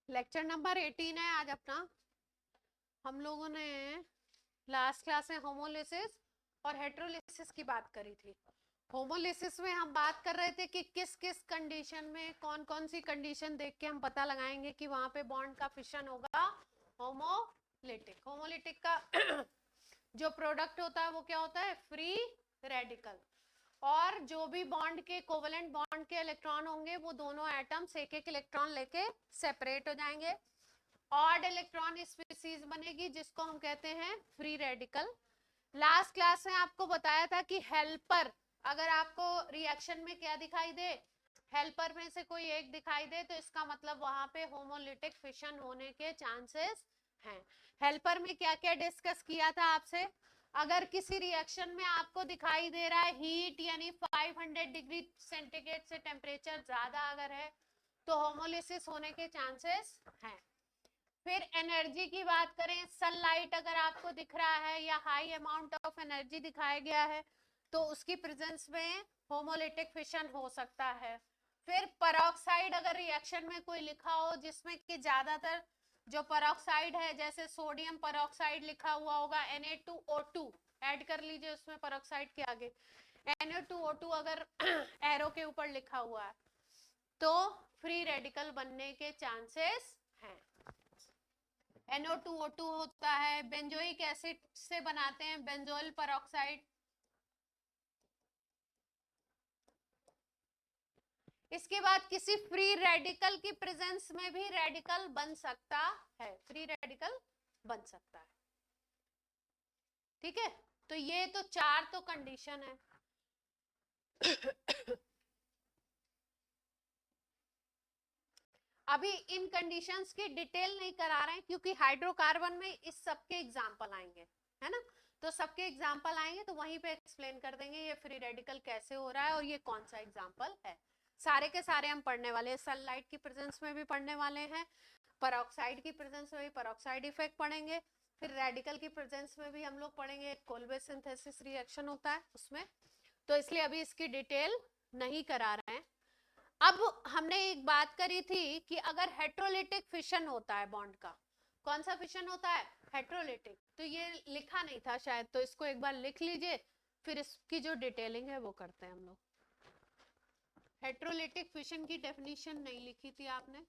Lecture number 18 है आज अपना। हम लोगों ने लास्ट क्लास में होमोलिसिस और हेटेरोलिसिस की बात करी थी। होमोलिसिस में हम बात कर रहे थे कि किस किस कंडीशन में कौन कौन सी कंडीशन देख के हम पता लगाएंगे कि वहां पे बॉन्ड का फिशन होगा होमोलिटिक। होमोलिटिक का जो प्रोडक्ट होता है वो क्या होता है? Free radical. और जो भी बॉन्ड के कोवेलेंट बॉन्ड के इलेक्ट्रॉन होंगे वो दोनों एटम्स एक एक इलेक्ट्रॉन लेके सेपरेट हो जाएंगे। ऑड इलेक्ट्रॉन स्पीसीज बनेगी जिसको हम कहते हैं फ्री रेडिकल। लास्ट क्लास में आपको बताया था कि हेल्पर, अगर आपको रिएक्शन में क्या दिखाई दे, हेल्पर में से कोई एक दिखाई दे तो इसका मतलब वहां पे होमोलिटिक फिशन होने के चांसेस हैं। हेल्पर में क्या क्या डिस्कस किया था आपसे? अगर किसी रिएक्शन में आपको दिखाई दे रहा है हीट यानी 500 डिग्री सेंटीग्रेड से टेम्परेचर ज्यादा अगर है तो होमोलिसिस होने के चांसेस हैं। फिर एनर्जी की बात करें, सनलाइट अगर आपको दिख रहा है या हाई अमाउंट ऑफ एनर्जी दिखाया गया है तो उसकी प्रेजेंस में होमोलिटिक फिशन हो सकता है। फिर पेरोक्साइड अगर रिएक्शन में कोई लिखा हो जिसमें कि ज्यादातर जो पेरोक्साइड है, जैसे सोडियम पेरोक्साइड लिखा हुआ होगा Na2O2, ऐड कर लीजिए उसमें पेरोक्साइड के आगे Na2O2 अगर एरो के ऊपर लिखा हुआ है तो फ्री रेडिकल बनने के चांसेस हैं। NO2O2 होता है, बेंजोइक एसिड से बनाते हैं बेंजोइल पेरोक्साइड। इसके बाद किसी फ्री रेडिकल की प्रेजेंस में भी रेडिकल बन सकता है, फ्री रेडिकल बन सकता है। ठीक है, तो ये तो चार तो कंडीशन है। अभी इन कंडीशंस की डिटेल नहीं करा रहे हैं क्योंकि हाइड्रोकार्बन में इस सब के एग्जांपल आएंगे, है ना? तो सबके एग्जांपल आएंगे तो वहीं पे एक्सप्लेन कर देंगे ये फ्री रेडिकल कैसे हो रहा है और ये कौन सा एग्जांपल है। सारे के सारे हम पढ़ने वाले हैं। सनलाइट की प्रेजेंस में भी पढ़ने वाले हैं, पेरोक्साइड की प्रेजेंस में भी पेरोक्साइड इफेक्ट पढ़ेंगे, फिर रेडिकल की प्रेजेंस में भी हम लोग पढ़ेंगे। कोल्बे सिंथेसिस रिएक्शन होता है उसमें, तो इसलिए अभी इसकी डिटेल नहीं करा रहे हैं। अब हमने एक बात करी थी कि अगर हेटेरोलिटिक फिशन होता है बॉन्ड का, कौन सा फिशन होता है? हेटेरोलिटिक। तो ये लिखा नहीं था शायद, तो इसको एक बार लिख लीजिए, फिर इसकी जो डिटेलिंग है वो करते हैं हम लोग। हेटेरोलिटिक फिशन की डेफिनेशन नहीं लिखी थी आपने?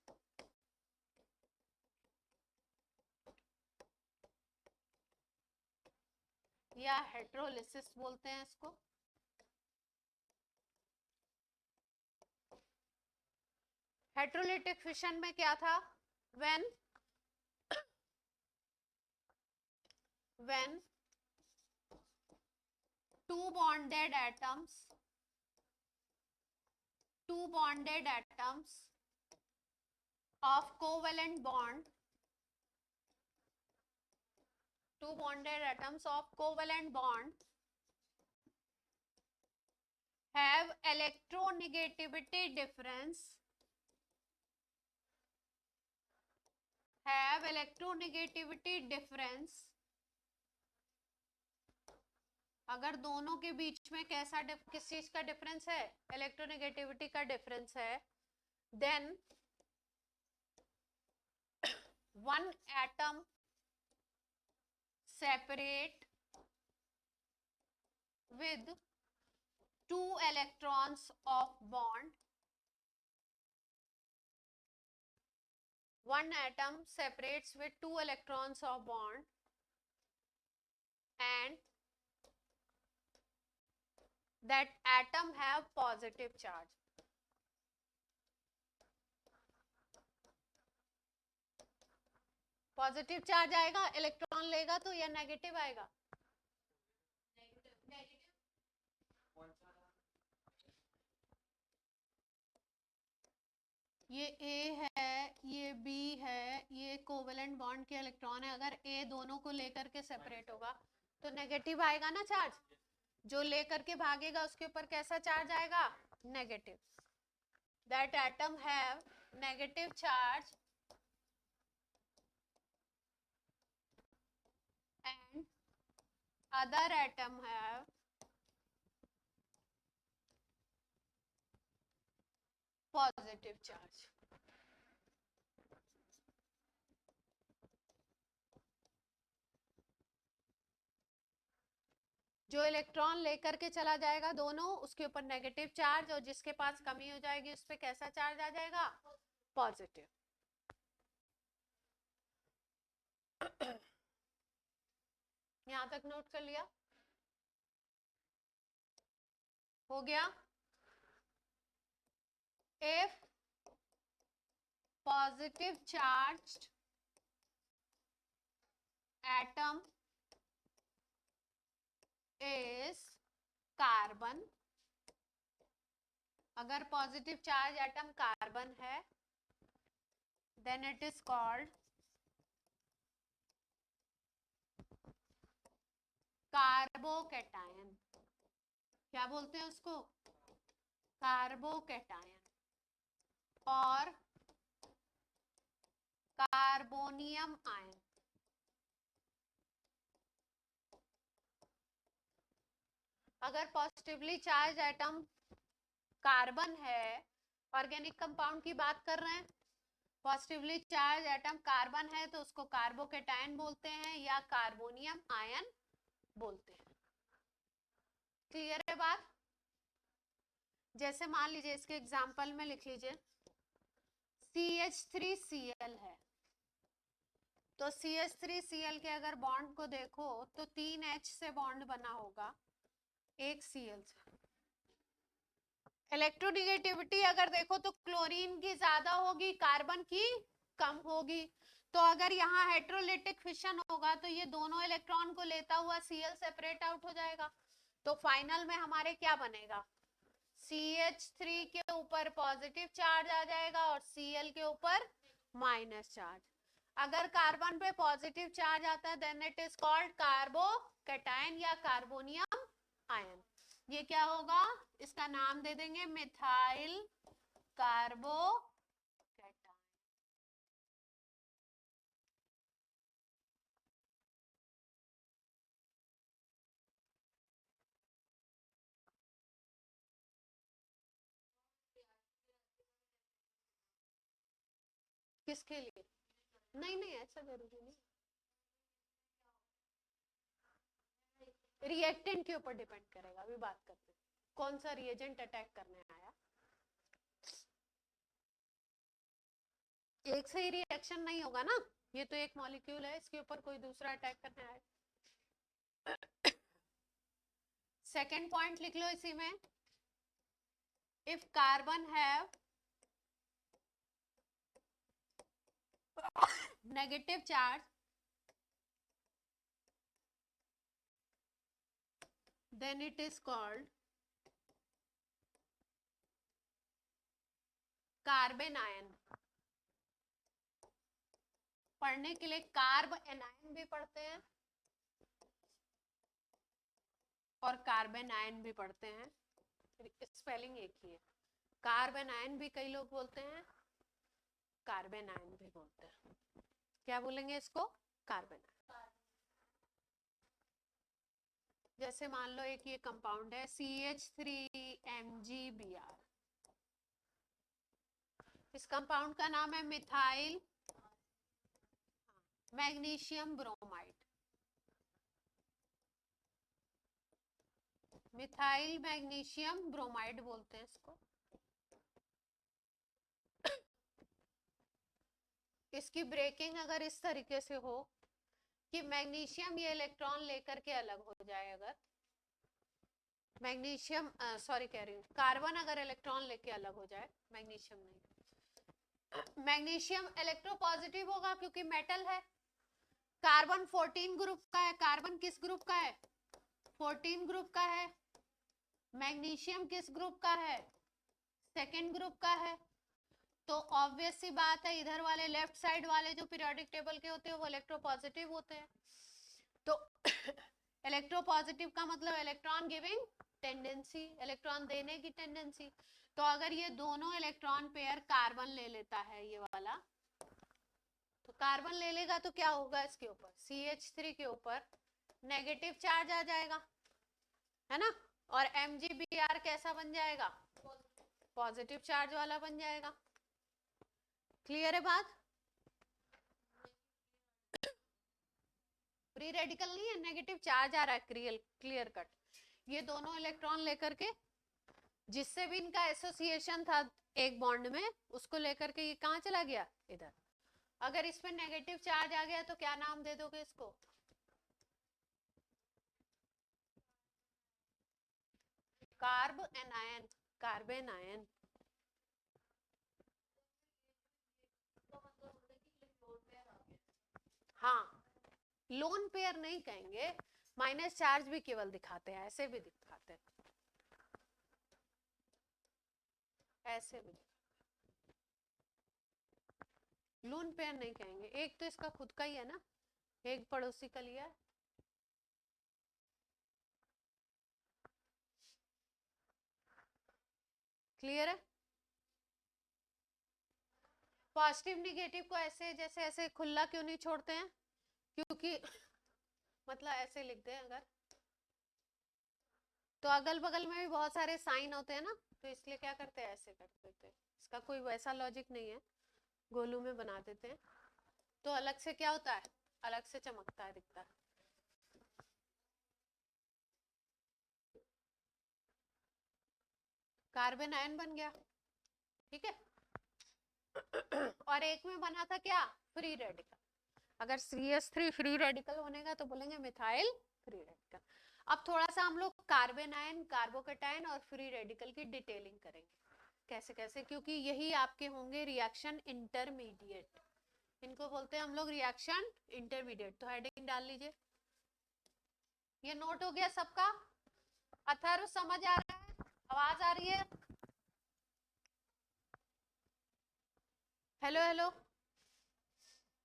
या हेटेरोलिसिस बोलते हैं इसको। हेटेरोलिटिक फिशन में क्या था? When two bonded atoms of covalent bond, two bonded atoms of covalent bond have electronegativity difference, अगर दोनों के बीच में कैसा किस चीज का डिफरेंस है? इलेक्ट्रोनेगेटिविटी का डिफरेंस है। Then one atom separate with two electrons of bond, one atom separates with two electrons of bond and that atom have positive charge. Positive charge आएगा, इलेक्ट्रॉन लेगा तो या नेगेटिव आएगा? ये A है, ये B है, ये कोवेलेंट बॉन्ड के इलेक्ट्रॉन है। अगर A दोनों को लेकर के सेपरेट होगा तो नेगेटिव आएगा ना चार्ज। जो लेकर के भागेगा उसके ऊपर कैसा चार्ज आएगा? Negative. That atom have negative charge and other atom have positive charge. जो इलेक्ट्रॉन लेकर के चला जाएगा दोनों, उसके ऊपर नेगेटिव चार्ज, और जिसके पास कमी हो जाएगी उस पर कैसा चार्ज आ जाएगा, पॉजिटिव। यहां तक नोट कर लिया, हो गया। If positive charged atom is carbon, अगर पॉजिटिव चार्ज एटम कार्बन है, then it is called carbocation. क्या बोलते हैं उसको, कार्बोकैटायन। और कार्बोनियम आयन, अगर पॉजिटिवली चार्ज एटम कार्बन है, ऑर्गेनिक कंपाउंड की बात कर रहे हैं, पॉजिटिवली चार्ज एटम कार्बन है तो उसको कार्बोकैटायन बोलते हैं या कार्बोनियम आयन बोलते हैं। क्लियर है बात? जैसे मान लीजिए इसके एग्जांपल में लिख लीजिए CH3Cl है, तो CH3Cl के अगर बॉन्ड को देखो तो 3H से बॉन्ड बना होगा, एक Cl से। इलेक्ट्रोनिगेटिविटी अगर देखो तो क्लोरीन की ज्यादा होगी, कार्बन की कम होगी। तो अगर यहाँ हेट्रोलिटिक फिशन होगा तो ये दोनों इलेक्ट्रॉन को लेता हुआ Cl सेपरेट आउट हो जाएगा। तो फाइनल में हमारे क्या बनेगा, CH3 के ऊपर पॉजिटिव चार्ज आ जाएगा और Cl के ऊपर माइनस चार्ज। अगर कार्बन पे पॉजिटिव चार्ज आता है then it is called carbocation या कार्बोनियम आयन। ये क्या होगा, इसका नाम दे देंगे मिथाइल कार्बोकैटायन। किसके लिए, नहीं नहीं ऐसा जरूरी नहीं, रिएक्टेंट के ऊपर डिपेंड करेगा। अभी बात करते हैं कौन सा रिएजेंट अटैक करने आया। एक से ही रिएक्शन नहीं होगा ना, ये तो एक मॉलिक्यूल है, इसके ऊपर कोई दूसरा अटैक करने आया। सेकेंड पॉइंट लिख लो इसी में, if carbon have negative charge then it is called carbon ion. पढ़ने के लिए कार्ब एनायन भी पढ़ते हैं और कार्बन आयन भी पढ़ते हैं, स्पेलिंग एक ही है। कार्बन आयन भी कई लोग बोलते हैं, कार्बन आयन भी बोलते हैं। क्या बोलेंगे इसको, कार्बन आयन। जैसे मान लो एक ये कंपाउंड है CH3MgBr, इस कंपाउंड का नाम है methyl magnesium bromide. Methyl magnesium bromide बोलते हैं इसको। इसकी ब्रेकिंग अगर इस तरीके से हो कि मैग्नीशियम ये इलेक्ट्रॉन लेकर के अलग हो जाए, अगर मैग्नीशियम सॉरी कह रही हूँ, कार्बन अगर इलेक्ट्रॉन लेके अलग हो जाए, मैग्नीशियम नहीं, मैग्नीशियम इलेक्ट्रोपॉजिटिव होगा क्योंकि मेटल है। कार्बन 14 ग्रुप का है, कार्बन किस ग्रुप का है, 14 ग्रुप का है। मैग्नीशियम किस ग्रुप का है, सेकेंड ग्रुप का है। तो ऑब्वियस सी बात है इधर वाले लेफ्ट साइड वाले जो पीरियोडिक टेबल के होते हैं वो इलेक्ट्रोपॉजिटिव होते हैं। तो इलेक्ट्रोपॉजिटिव का मतलब इलेक्ट्रॉन गिविंग टेंडेंसी, इलेक्ट्रॉन देने की टेंडेंसी। तो अगर ये दोनों इलेक्ट्रॉन पेयर कार्बन ले लेता है ये वाला, तो कार्बन ले लेगा तो क्या होगा, इसके ऊपर CH3 के ऊपर नेगेटिव चार्ज आ जाएगा, है ना। और MgBr कैसा बन जाएगा, पॉजिटिव चार्ज वाला बन जाएगा। क्लियर है बात? फ्री रेडिकल नहीं है, नेगेटिव चार्ज आ रहा है, क्लियर कट। ये दोनों इलेक्ट्रॉन लेकर के, जिससे भी इनका एसोसिएशन था एक बॉन्ड में, उसको लेकर के ये कहाँ चला गया, इधर। अगर इस पे नेगेटिव चार्ज आ गया तो क्या नाम दे दोगे इसको, कार्ब एनायन, कार्बन आयन। हाँ, लोन पेयर नहीं कहेंगे, माइनस चार्ज भी केवल दिखाते हैं, ऐसे भी दिखाते हैं, ऐसे भी। लोन पेयर नहीं कहेंगे, एक तो इसका खुद का ही है ना, एक पड़ोसी का लिया है। क्लियर है? पॉजिटिव निगेटिव को ऐसे जैसे ऐसे खुला क्यों नहीं छोड़ते हैं, क्योंकि मतलब ऐसे लिखते हैं अगर, तो अगल बगल में भी बहुत सारे साइन होते हैं ना, तो इसलिए क्या करते हैं, ऐसे कर देते हैं। इसका कोई वैसा लॉजिक नहीं है, गोलू में बना देते हैं, तो अलग से क्या होता है, अलग से चमकता है, दिखता है। कार्बन आयन बन गया, ठीक है। और एक में बना था क्या, फ्री रेडिकल। अगर CH3 फ्री रेडिकल बनेगा तो बोलेंगे मिथाइल फ्री रेडिकल। अब थोड़ा सा हम लोग कार्बन आयन, कार्बोकेटायन और फ्री रेडिकल की डिटेलिंग करेंगे, कैसे कैसे, क्योंकि यही आपके होंगे रिएक्शन इंटरमीडिएट, इनको बोलते हैं हम लोग रिएक्शन इंटरमीडिएट। तो हेडिंग डाल लीजिए। ये नोट हो गया सबका? अथर्व समझ आ रहा है, आवाज आ रही है? हेलो हेलो,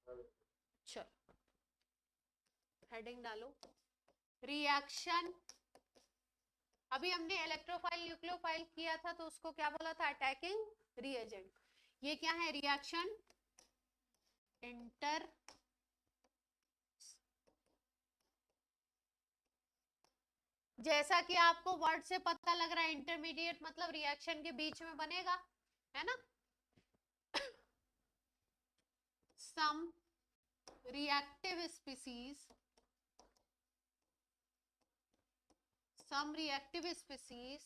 चलो हेडिंग डालो, रिएक्शन। अभी हमने इलेक्ट्रोफाइल न्यूक्लियोफाइल किया था, तो उसको क्या बोला था, अटैकिंग रिएजेंट। ये क्या है, रिएक्शन इंटर, जैसा कि आपको वर्ड से पता लग रहा है, इंटरमीडिएट मतलब रिएक्शन के बीच में बनेगा, है ना। सम reactive species, some reactive species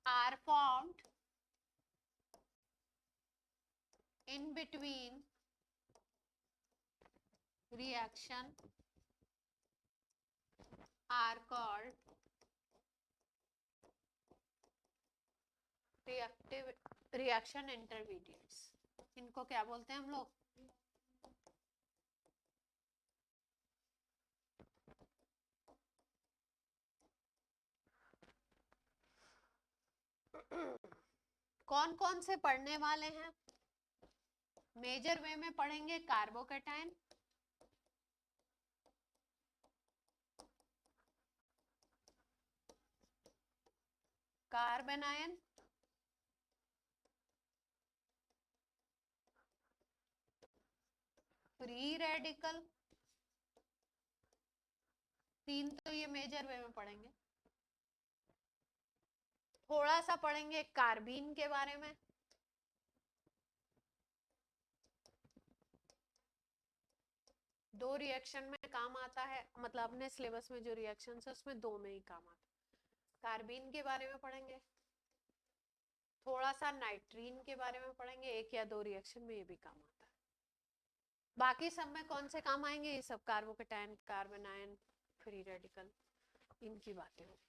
are formed in between reaction are called reactive reaction intermediates। इनको क्या बोलते हैं हम लोग, कौन कौन से पढ़ने वाले हैं, मेजर वे में पढ़ेंगे carbocation, carbon ion, free radical, तीन तो ये मेजर वे में पढ़ेंगे। थोड़ा सा पढ़ेंगे कार्बीन के बारे में, दो रिएक्शन में काम आता है, मतलब अपने सिलेबस में जो रिएक्शन है उसमें दो में ही काम आता है। कार्बीन के बारे में पढ़ेंगे, थोड़ा सा नाइट्रीन के बारे में पढ़ेंगे, एक या दो रिएक्शन में ये भी काम आता है। बाकी सब में कौन से काम आएंगे, ये सब carbocation, carbon ion, free radical, इनकी बातें होंगी।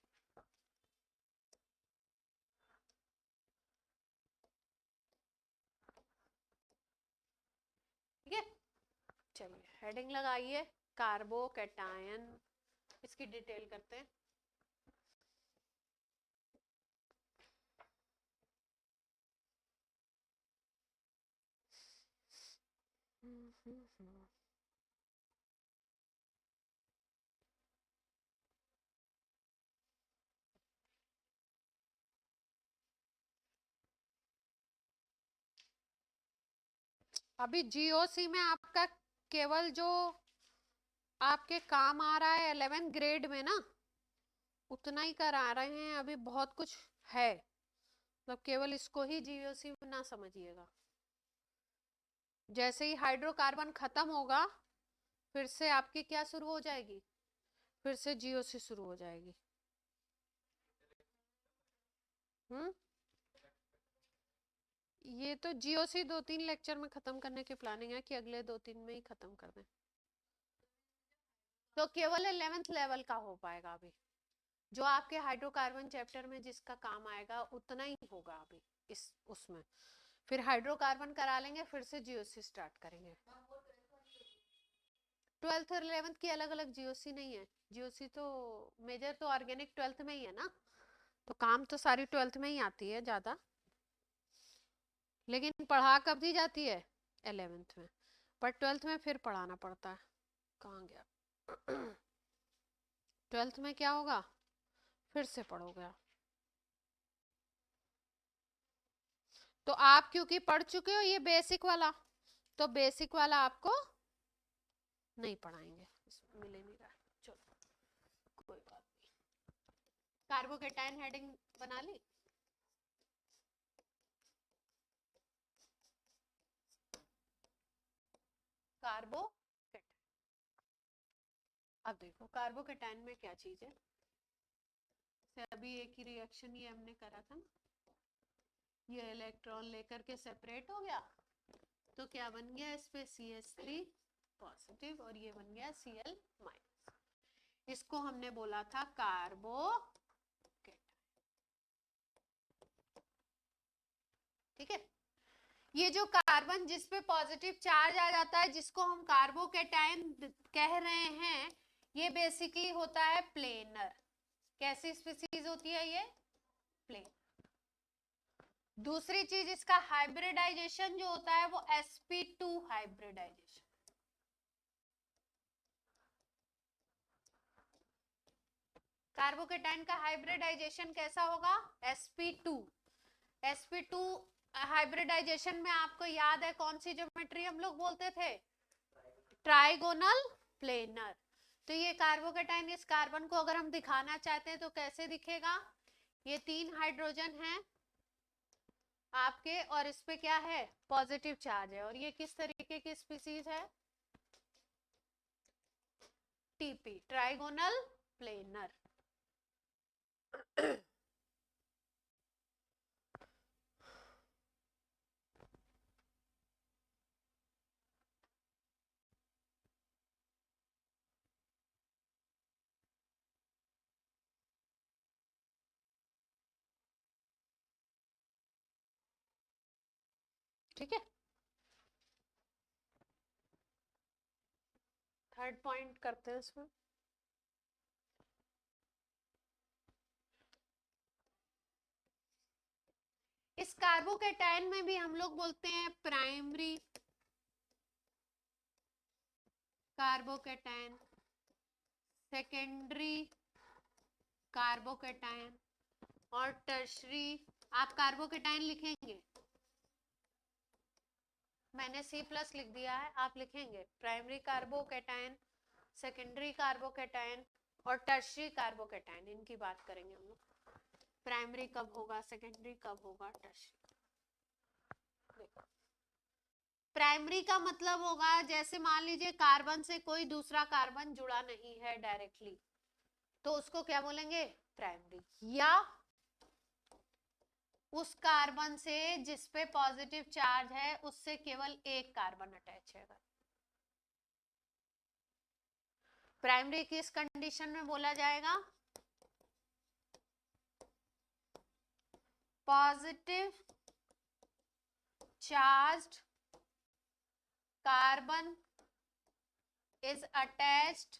ठीक है, चलिए हेडिंग लगाइए, कार्बोकेटायन, इसकी डिटेल करते हैं। अभी GOC में आपका केवल जो आपके काम आ रहा है 11th ग्रेड में ना, उतना ही करा रहे हैं, अभी बहुत कुछ है, मतलब केवल इसको ही GOC ना समझिएगा। जैसे ही हाइड्रोकार्बन खत्म होगा, फिर से आपकी क्या शुरू हो जाएगी, फिर से GOC शुरू हो जाएगी। ये तो जीओसी 2-3 लेक्चर में खत्म करने की प्लानिंग है कि अगले 2-3 में ही खत्म कर दें, तो केवल 11th लेवल का हो पाएगा अभी। जो आपके हाइड्रोकार्बन चैप्टर में जिसका काम आएगा उतना ही होगा अभी इस उसमें, फिर हाइड्रोकार्बन करा लेंगे, फिर से जीओसी स्टार्ट करेंगे। 12th और 11th की अलग अलग जीओसी नहीं है, जीओसी तो मेजर तो ऑर्गेनिक 12th में ही है ना, तो काम तो सारी 12th में ही आती है ज्यादा, लेकिन पढ़ा कब दी जाती है 11th में, पर 12th में फिर पढ़ाना पड़ता है। कहाँ गया 12th में क्या होगा, फिर से पढ़ोगे आप। तो आप क्योंकि पढ़ चुके हो ये बेसिक वाला, तो बेसिक वाला आपको नहीं पढ़ाएंगे, मिले नहीं रहा, चलो कोई बात नहीं। कार्बोकेटाइन हेडिंग बना ली, कार्बोकेटाइन। अब देखो कार्बोकेटाइन में क्या चीज है, अभी एक ही रिएक्शन ये हमने करा था ना, ये इलेक्ट्रॉन लेकर के सेपरेट हो गया, तो क्या बन गया इस पे CH3 पॉजिटिव और ये बन गया Cl माइनस, इसको हमने बोला था कार्बोकेटाइन। ठीक है, ये जो कार्बन जिस पे पॉजिटिव चार्ज आ जाता है जिसको हम कार्बोकेटाइन कह रहे हैं, ये बेसिकली होता है प्लेनर। कैसी स्पीसीज होती है ये, प्लेन। दूसरी चीज इसका हाइब्रिडाइजेशन जो होता है वो sp2 हाइब्रिडाइजेशन। कार्बोकेटाइन का हाइब्रिडाइजेशन कैसा होगा, sp2 हाइब्रिडाइजेशन में आपको याद है कौन सी ज्योमेट्री हम लोग बोलते थे, ट्राइगोनल प्लेनर। तो ये कार्बोकेटाइन इस कार्बन को अगर हम दिखाना चाहते हैं तो कैसे दिखेगा, ये 3 हाइड्रोजन हैं आपके और इस पे क्या है पॉजिटिव चार्ज है, और ये किस तरीके की स्पीसीज है, टीपी ट्राइगोनल प्लेनर। ठीक है, थर्ड पॉइंट करते हैं इसमें। इस कार्बोकेटाइन में भी हम लोग बोलते हैं प्राइमरी कार्बोकेटाइन, सेकेंडरी कार्बोकेटाइन और टर्शरी। आप कार्बोकेटाइन लिखेंगे, मैंने C+ लिख दिया है, आप लिखेंगे प्राइमरी कार्बोकेटाइन, सेकेंडरी कार्बोकेटाइन और टर्शरी कार्बोकेटाइन, इनकी बात करेंगे हम लोग। प्राइमरी कब होगा, सेकेंडरी कब होगा, टर्शरी। देखो प्राइमरी का मतलब होगा जैसे मान लीजिए कार्बन से कोई दूसरा कार्बन जुड़ा नहीं है डायरेक्टली, तो उसको क्या बोलेंगे, प्राइमरी। या उस कार्बन से जिसपे पॉजिटिव चार्ज है उससे केवल एक कार्बन अटैच है, प्राइमरी किस कंडीशन में बोला जाएगा, positive charged carbon is attached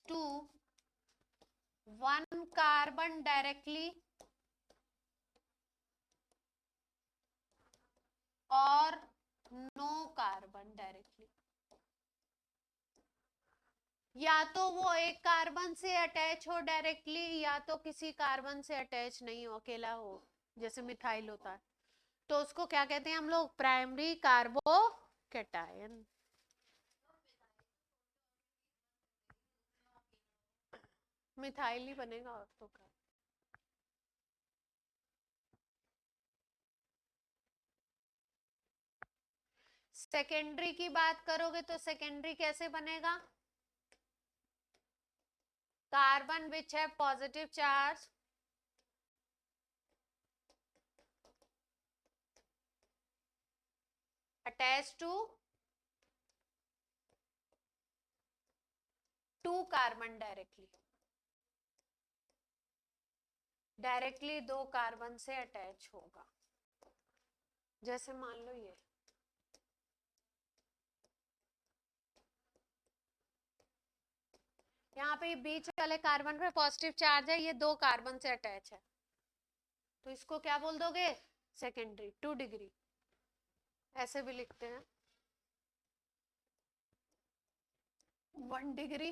to one carbon directly और no carbon directly। या तो वो एक कार्बन से अटैच हो डायरेक्टली या तो किसी कार्बन से अटैच नहीं हो, अकेला हो, जैसे मिथाइल होता है, तो उसको क्या कहते हैं हम लोग, प्राइमरी कार्बोकेटाइन। मिथाइल ही बनेगा और तो क्या। सेकेंडरी की बात करोगे तो सेकेंडरी कैसे बनेगा, कार्बन विच है positive charge attach to 2 carbon directly 2 carbon से अटैच होगा। जैसे मान लो ये यहाँ पे बीच वाले कार्बन पे पॉजिटिव चार्ज है, ये 2 कार्बन से अटैच है, तो इसको क्या बोल दोगे? सेकेंडरी। 2 डिग्री ऐसे भी लिखते हैं। 1 डिग्री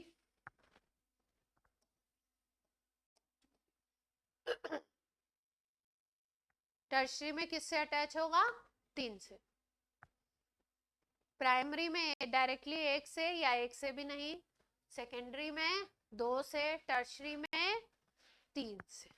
टर्शरी में किससे अटैच होगा? 3 से। प्राइमरी में डायरेक्टली 1 से या 1 से भी नहीं, सेकेंडरी में 2 से, टर्शरी में 3 से।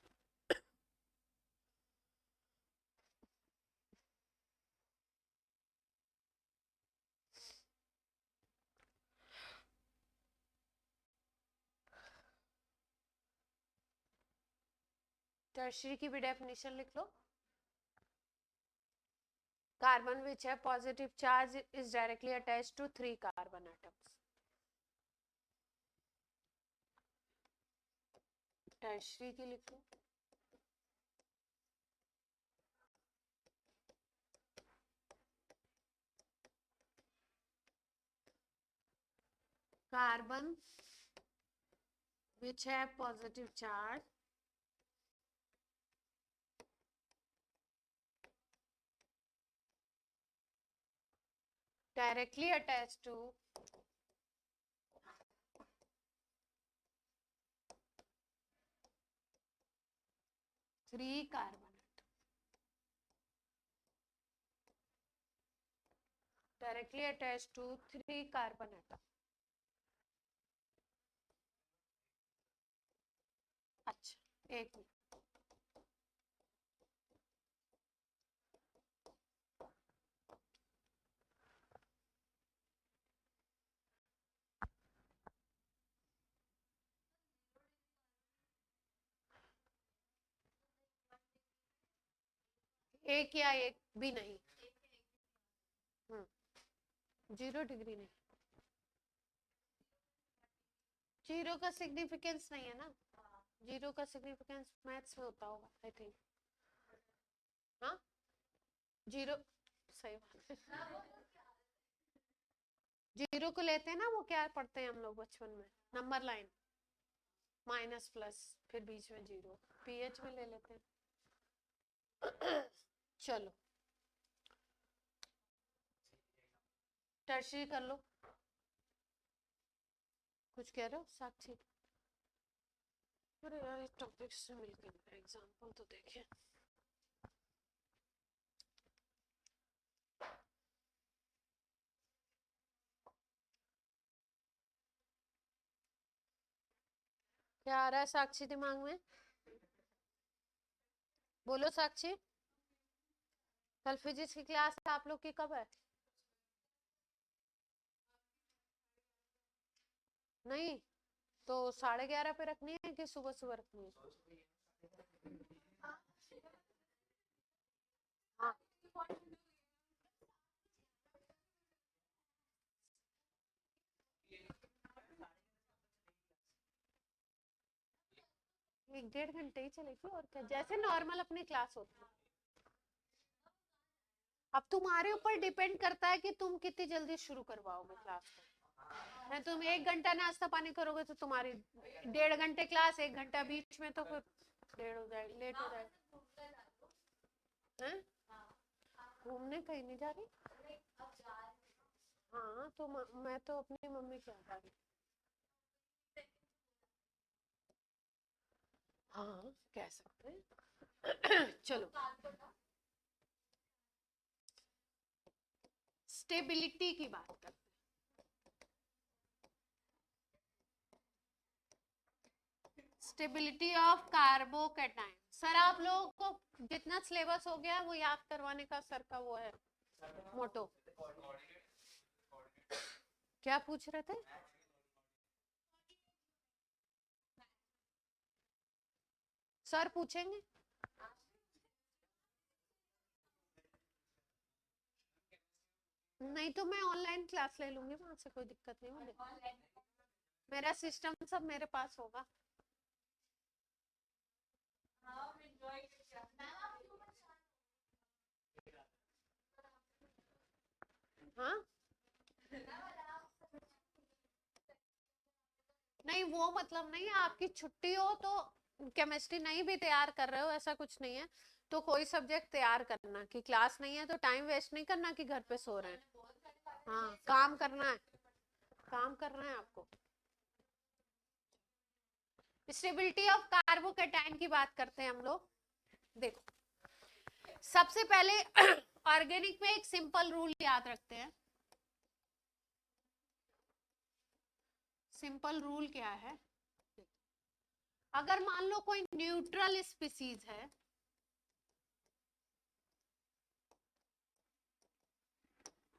टर्शरी की भी डेफिनेशन लिख लो। कार्बन विच है positive charge is directly attached to 3 carbon atoms. Tertiary की लिख लो। कार्बन विच है positive charge directly attached to 3 carbon atom. Directly attached to 3 carbon atom. अच्छा एक मिनट, एक या एक भी नहीं। 0 डिग्री नहीं, 0 का सिग्निफिकेंस नहीं है ना। 0 का सिग्निफिकेंस मैथ्स में होता होगा आई थिंक। हाँ 0 सही बात है। 0 को लेते हैं ना, वो क्या पढ़ते हैं हम लोग बचपन में, नंबर लाइन माइनस प्लस फिर बीच में 0, पीएच में ले लेते हैं। चलो टर्शरी कर लो। कुछ कह रहे हो साक्षी? अरे यार टॉपिक से मिलकर एग्जांपल तो देखें। क्या आ रहा है साक्षी दिमाग में? बोलो साक्षी। कल फिजिक्स की क्लास आप लोग की कब है? नहीं तो 11:30 पे रखनी है कि सुबह सुबह रखनी है? हाँ 1-1.5 घंटे ही चलेगी और क्या, जैसे नॉर्मल अपनी क्लास होती है। अब तुम्हारे ऊपर डिपेंड करता है कि तुम कितनी जल्दी शुरू करवाओगे क्लास को। मैं तुम 1 घंटा नाश्ता पानी करोगे तो तुम्हारी 1.5 घंटे क्लास, 1 घंटा बीच में, तो फिर देर हो जाएगी, लेट हो जाएगा। घूमने कहीं नहीं जा रही? हाँ तो मैं तो अपनी मम्मी के यहाँ जा रही। हाँ कह सकते हैं। चलो स्टेबिलिटी की बात करते हैं। Stability of carbocation. सर आप लोगों को जितना सिलेबस हो गया वो याद करवाने का सर का वो है मोटो। क्या पूछ रहे थे? सर पूछेंगे। नहीं तो मैं ऑनलाइन क्लास ले लूंगी वहां से, कोई दिक्कत नहीं मुझे, मेरा सिस्टम सब मेरे पास होगा। हाँ नहीं वो मतलब नहीं है, आपकी छुट्टी हो तो केमिस्ट्री नहीं भी तैयार कर रहे हो ऐसा कुछ नहीं है, तो कोई सब्जेक्ट तैयार करना, कि क्लास नहीं है तो टाइम वेस्ट नहीं करना कि घर पे सो रहे हैं। हाँ काम करना है, काम करना है आपको। स्टेबिलिटी ऑफ कार्बोकेटाइन की बात करते हैं हम लोग। देखो सबसे पहले ऑर्गेनिक में एक सिंपल रूल याद रखते हैं। सिंपल रूल क्या है, अगर मान लो कोई न्यूट्रल स्पीसीज है,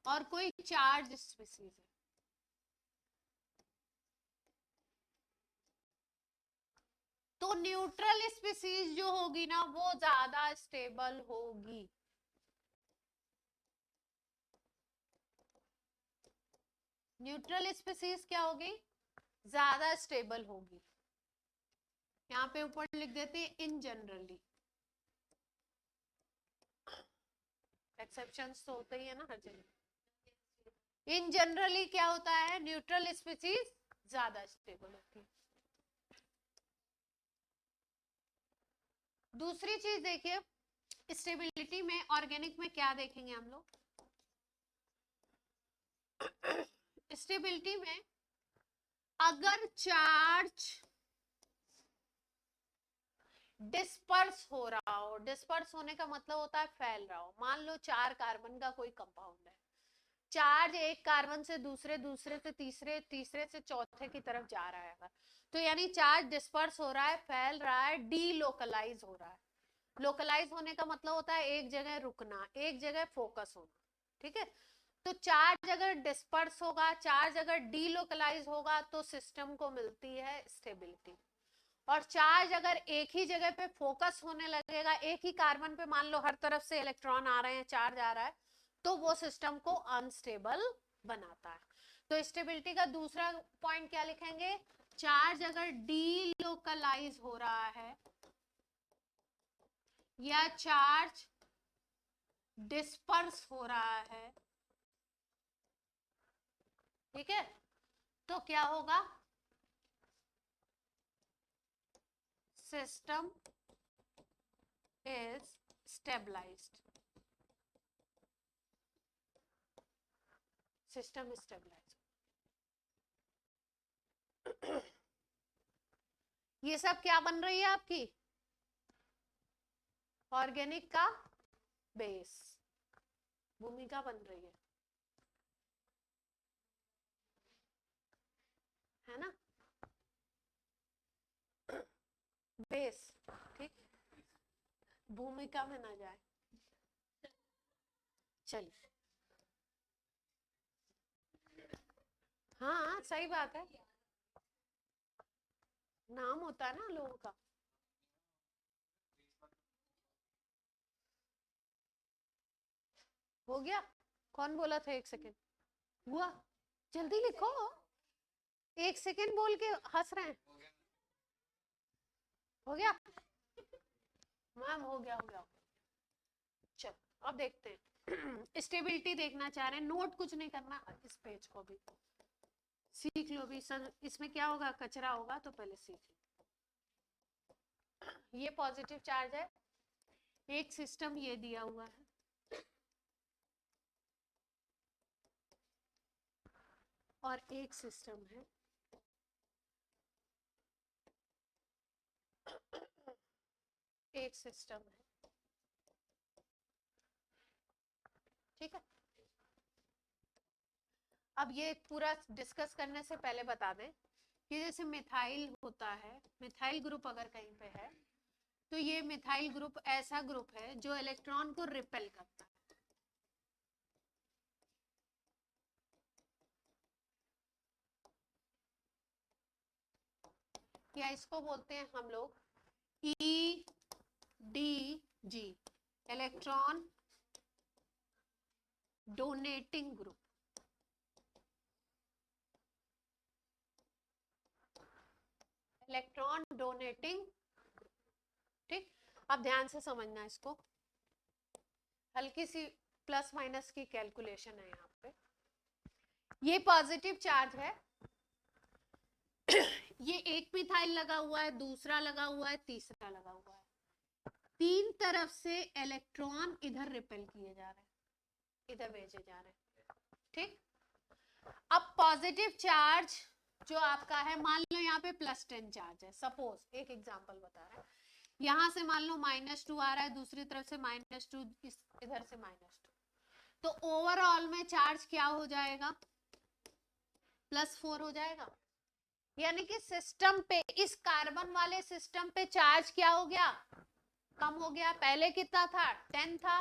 और कोई चार्ज स्पीसीज है, तो न्यूट्रल स्पीसीज जो होगी ना वो ज्यादा स्टेबल होगी। न्यूट्रल स्पीसीज क्या होगी, ज्यादा स्टेबल होगी। यहाँ पे ऊपर लिख देते हैं इन जनरली, एक्सेप्शंस तो होते ही है ना हर जगह। इन जनरली क्या होता है, न्यूट्रल स्पीसीज ज्यादा स्टेबल होती है। दूसरी चीज देखिए, स्टेबिलिटी में ऑर्गेनिक में क्या देखेंगे हम लोग, स्टेबिलिटी में अगर चार्ज डिस्पर्स हो रहा हो, डिस्पर्स होने का मतलब होता है फैल रहा हो, मान लो 4 कार्बन का कोई कंपाउंड है, चार्ज एक कार्बन से दूसरे, दूसरे से तीसरे, तीसरे से चौथे की तरफ जा रहा है, तो यानी चार्ज डिस्पर्स हो रहा है, फैल रहा है, डीलोकलाइज हो रहा है। लोकलाइज होने का मतलब होता है एक जगह रुकना, एक जगह फोकस होना, ठीक है। तो चार्ज अगर डिस्पर्स होगा, चार्ज अगर डीलोकलाइज होगा तो सिस्टम को मिलती है स्टेबिलिटी। और चार्ज अगर एक ही जगह पे फोकस होने लगेगा, एक ही कार्बन पे मान लो हर तरफ से इलेक्ट्रॉन आ रहे हैं, चार्ज आ रहा है, तो वो सिस्टम को अनस्टेबल बनाता है। तो स्टेबिलिटी का दूसरा पॉइंट क्या लिखेंगे, चार्ज अगर डीलोकलाइज हो रहा है या चार्ज डिस्पर्स हो रहा है, ठीक है, तो क्या होगा, system is stabilised, system stabilised. ये सब क्या बन रही है आपकी, ऑर्गेनिक का बेस, भूमिका बन रही है ना, बेस, ठीक, भूमिका में ना जाए। चलिए हाँ सही बात है, नाम होता है ना लोगों का। हो गया, कौन बोला था 1 सेकेंड, हुआ, जल्दी लिखो, 1 सेकेंड बोल के हंस रहे हैं। हो गया मैम, हो गया हो गया। चलो अब देखते हैं स्टेबिलिटी देखना चाह रहे हैं, नोट कुछ नहीं करना, इस पेज को भी सीख लो भी सर, इसमें क्या होगा, कचरा होगा तो पहले सीख लो। ये पॉजिटिव चार्ज है, एक सिस्टम ये दिया हुआ है, और एक सिस्टम है, एक सिस्टम है, ठीक है। अब ये पूरा डिस्कस करने से पहले बता दें कि जैसे मिथाइल होता है, मिथाइल ग्रुप अगर कहीं पे है, तो ये मिथाइल ग्रुप ऐसा ग्रुप है जो इलेक्ट्रॉन को रिपेल करता है, या इसको बोलते हैं हम लोग E D G, electron donating group, electron donating. ठीक, अब ध्यान से समझना इसको, हल्की सी प्लस माइनस की कैलकुलेशन है यहाँ पे। ये पॉजिटिव चार्ज है, ये एक मिथाइल लगा हुआ है, दूसरा लगा हुआ है, तीसरा लगा हुआ है, तीन तरफ से इलेक्ट्रॉन इधर रिपेल किए जा रहे हैं, इधर भेजे जा रहे हैं। ठीक, अब पॉजिटिव चार्ज जो आपका है, मान लो यहाँ पे +10 चार्ज है, सपोज एक एग्जांपल बता रहे हैं, यहां से मान लो -2 आ रहा है, दूसरी तरफ से -2, इधर से -2, तो ओवरऑल में चार्ज क्या हो जाएगा, +4 हो जाएगा। यानी कि सिस्टम पे, इस कार्बन वाले सिस्टम पे चार्ज क्या हो गया, कम हो गया। पहले कितना था, 10 था,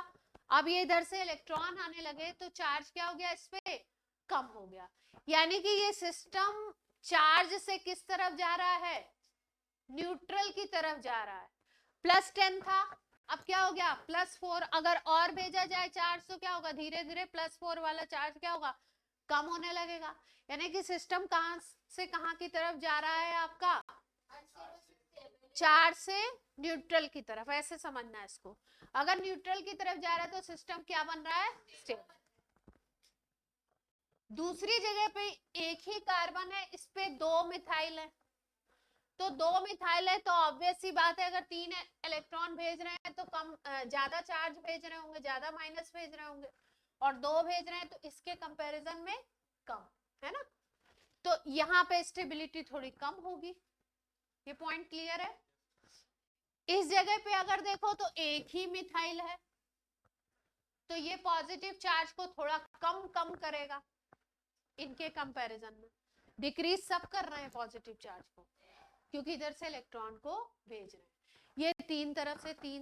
अब ये इधर से इलेक्ट्रॉन आने लगे तो चार्ज क्या हो गया, इस पे कम हो गया। यानी कि ये सिस्टम चार्ज से किस तरफ जा रहा है, न्यूट्रल की तरफ जा रहा है। +10 था, अब क्या हो गया, +4। अगर और भेजा जाए चार्ज तो क्या होगा, धीरे धीरे +4 वाला चार्ज क्या होगा, कम होने लगेगा। यानी कि सिस्टम कहां से कहां की तरफ जा रहा है आपका, चार्ज से न्यूट्रल की तरफ, ऐसे समझना है इसको। अगर न्यूट्रल की तरफ जा रहा है तो सिस्टम क्या बन रहा है, स्टेबल। दूसरी जगह पे एक ही कार्बन है, इस पे 2 मिथाइल है, तो 2 मिथाइल है तो ऑब्वियस सी बात है, अगर 3 इलेक्ट्रॉन भेज रहे हैं तो कम, ज्यादा चार्ज भेज रहे होंगे, ज्यादा माइनस भेज रहे होंगे, और 2 भेज रहे हैं तो इसके कंपैरिजन में कम है ना, तो यहाँ पे स्टेबिलिटी थोड़ी कम होगी। ये पॉइंट क्लियर है। इस जगह पे अगर देखो तो एक ही मिथाइल है, तो ये पॉजिटिव चार्ज को थोड़ा कम करेगा इनके कंपैरिजन में। डिक्रीज सब कर रहे हैं पॉजिटिव चार्ज को, क्योंकि इधर से इलेक्ट्रॉन को भेज रहे हैं। ये तीन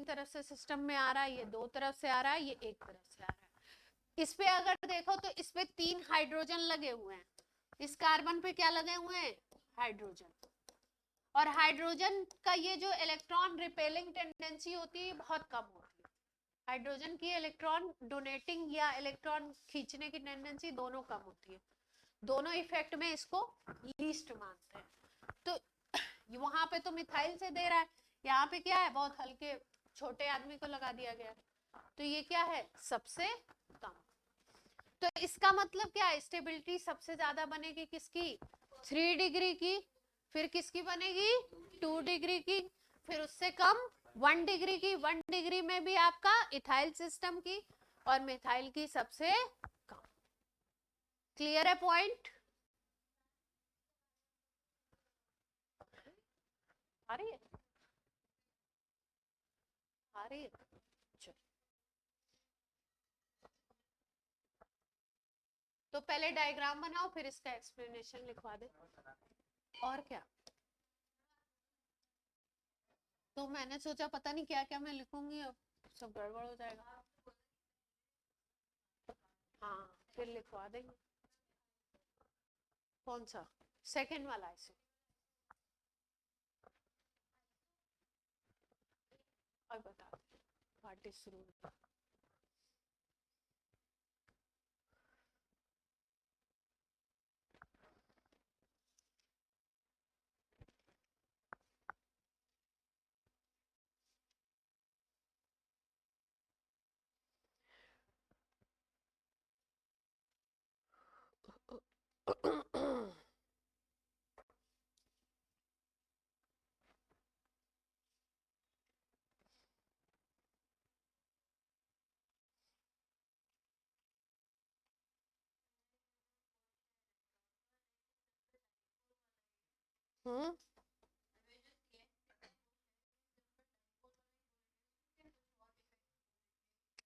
तरफ से सिस्टम में आ रहा है, ये 2 तरफ से आ रहा है, ये एक तरफ से आ रहा है। इस पे अगर देखो तो इस पे 3 हाइड्रोजन लगे हुए हैं, इस कार्बन पे क्या लगे हुए हैं, हाइड्रोजन। और हाइड्रोजन का ये जो इलेक्ट्रॉन रिपेलिंग टेंडेंसी होती है बहुत कम होती है। हाइड्रोजन की इलेक्ट्रॉन डोनेटिंग या इलेक्ट्रॉन खींचने की टेंडेंसी दोनों कम होती है। दोनों इफेक्ट में इसको लीस्ट मानते हैं। तो वहां पे तो मिथाइल से दे रहा है, यहाँ पे क्या है, बहुत हल्के छोटे आदमी को लगा दिया गया, तो ये क्या है, सबसे कम। तो इसका मतलब क्या है, स्टेबिलिटी सबसे ज्यादा बनेगी किसकी, 3 डिग्री की, फिर किसकी बनेगी, 2 डिग्री की, फिर उससे कम 1 डिग्री की। 1 डिग्री में भी आपका इथाइल सिस्टम की, और मिथाइल की सबसे कम। क्लियर है पॉइंट, आ रही है, आ रही है। तो पहले डायग्राम बनाओ, फिर इसका एक्सप्लेनेशन लिखवा दे। और क्या, तो मैंने सोचा पता नहीं क्या क्या मैं लिखूंगी, अब सब गड़बड़ हो जाएगा। हाँ, फिर लिखवा देंगे। कौन सा, सेकंड वाला ऐसे, और बता व्हाट इज रूल।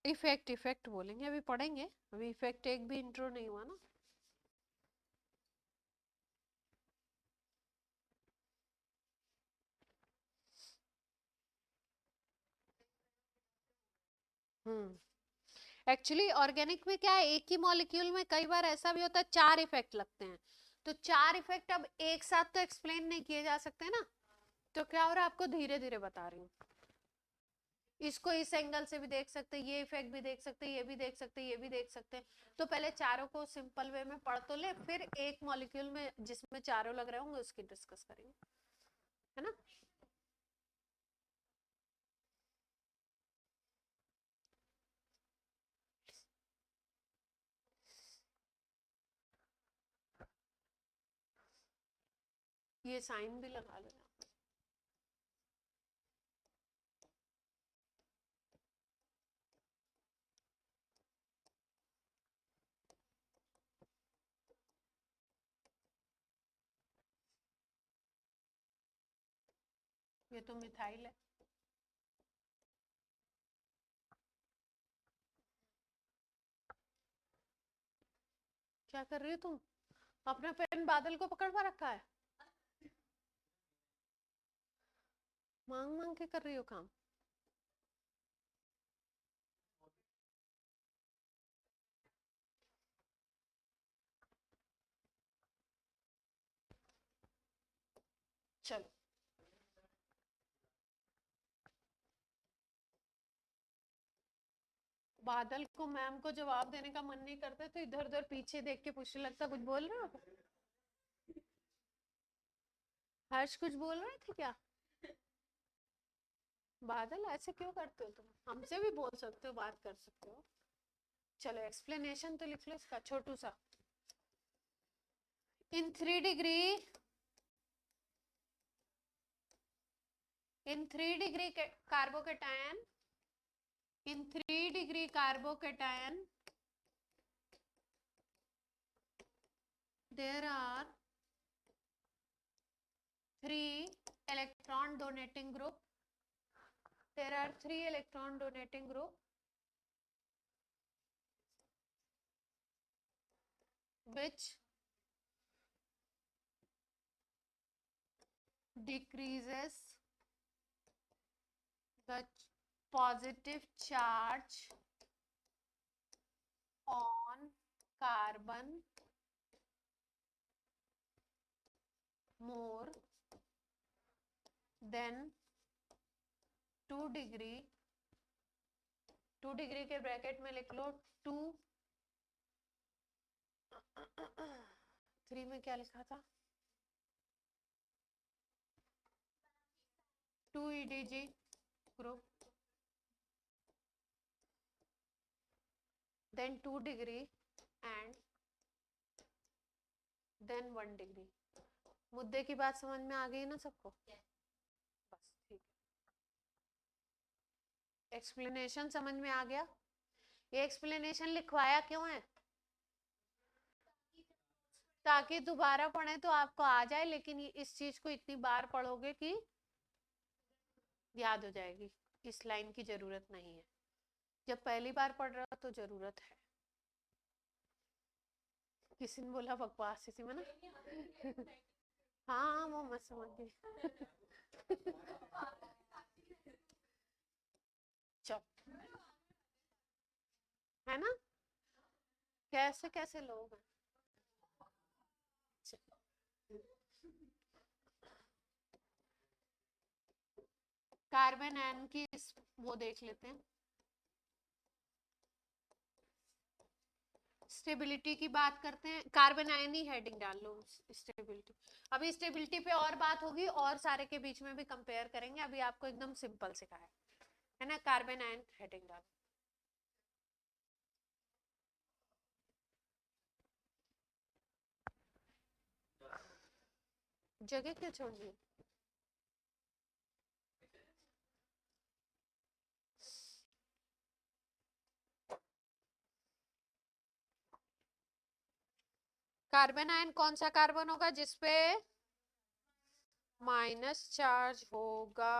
इफेक्ट बोलेंगे, अभी पढ़ेंगे, अभी इफेक्ट एक भी इंट्रो नहीं हुआ ना। एक्चुअली ऑर्गेनिक में क्या है, एक ही मॉलिक्यूल में कई बार ऐसा भी होता है 4 इफेक्ट लगते हैं, तो 4 इफेक्ट अब एक साथ तो एक्सप्लेन नहीं किए जा सकते ना, तो क्या हो रहा है, आपको धीरे धीरे बता रही हूँ। इसको इस एंगल से भी देख सकते हैं, ये इफेक्ट भी देख सकते हैं, ये भी देख सकते हैं, ये भी देख सकते हैं। तो पहले चारों को सिंपल वे में पढ़ तो ले, फिर एक मॉलिक्यूल में जिसमें चारों लग रहे होंगे उसकी डिस्कस करेंगे, है ना। ये साइन भी लगा लो। ये तो मिथाइल है। क्या कर रही हो तुम? अपना पेन बादल को पकड़ पा रखा है, मांग मांग के कर रही हो काम। चलो, बादल को मैम को जवाब देने का मन नहीं करता तो इधर उधर पीछे देख के पूछने लगता, कुछ बोल रहे हो? हर्ष कुछ बोल रहे थे क्या? बादल ऐसे क्यों करते हो तुम? हमसे भी बोल सकते हो, बात कर सकते हो। चलो एक्सप्लेनेशन तो लिख लो इसका छोटू सा। इन 3 degree, in 3 degree carbocation, in 3 degree carbocation there are 3 electron donating group, there are 3 electron donating group which decreases the positive charge on carbon more than 2 degree, 2 degree के ब्रैकेट में लिख लो 2, 3 में क्या लिखा था, 2 EDG group, then 2 degree and then 1 degree। मुद्दे की बात समझ में आ गई ना सबको? बस ठीक है, एक्सप्लेनेशन समझ में आ गया। ये एक्सप्लेनेशन लिखवाया क्यों है? ताकि दोबारा पढ़े तो आपको आ जाए, लेकिन इस चीज को इतनी बार पढ़ोगे कि याद हो जाएगी। इस लाइन की जरूरत नहीं है, जब पहली बार पढ़ रहा हो तो जरूरत है। किसी ने बोला बकवास इसी में ना। हाँ वो मैं समझ गई। चल, है ना, कैसे कैसे लोग हैं। कार्बन आयन की वो देख लेते हैं। स्टेबिलिटी की बात करते हैं, कार्बन आयन ही हेडिंग डाल लो, स्टेबिलिटी। अभी स्टेबिलिटी पे और बात होगी और सारे के बीच में भी कंपेयर करेंगे, अभी आपको एकदम सिंपल सिखाया है ना। कार्बन आयन हेडिंग डालो। जगह क्यों छोड़ दी? कार्बन आयन कौन सा कार्बन होगा जिसपे माइनस चार्ज होगा?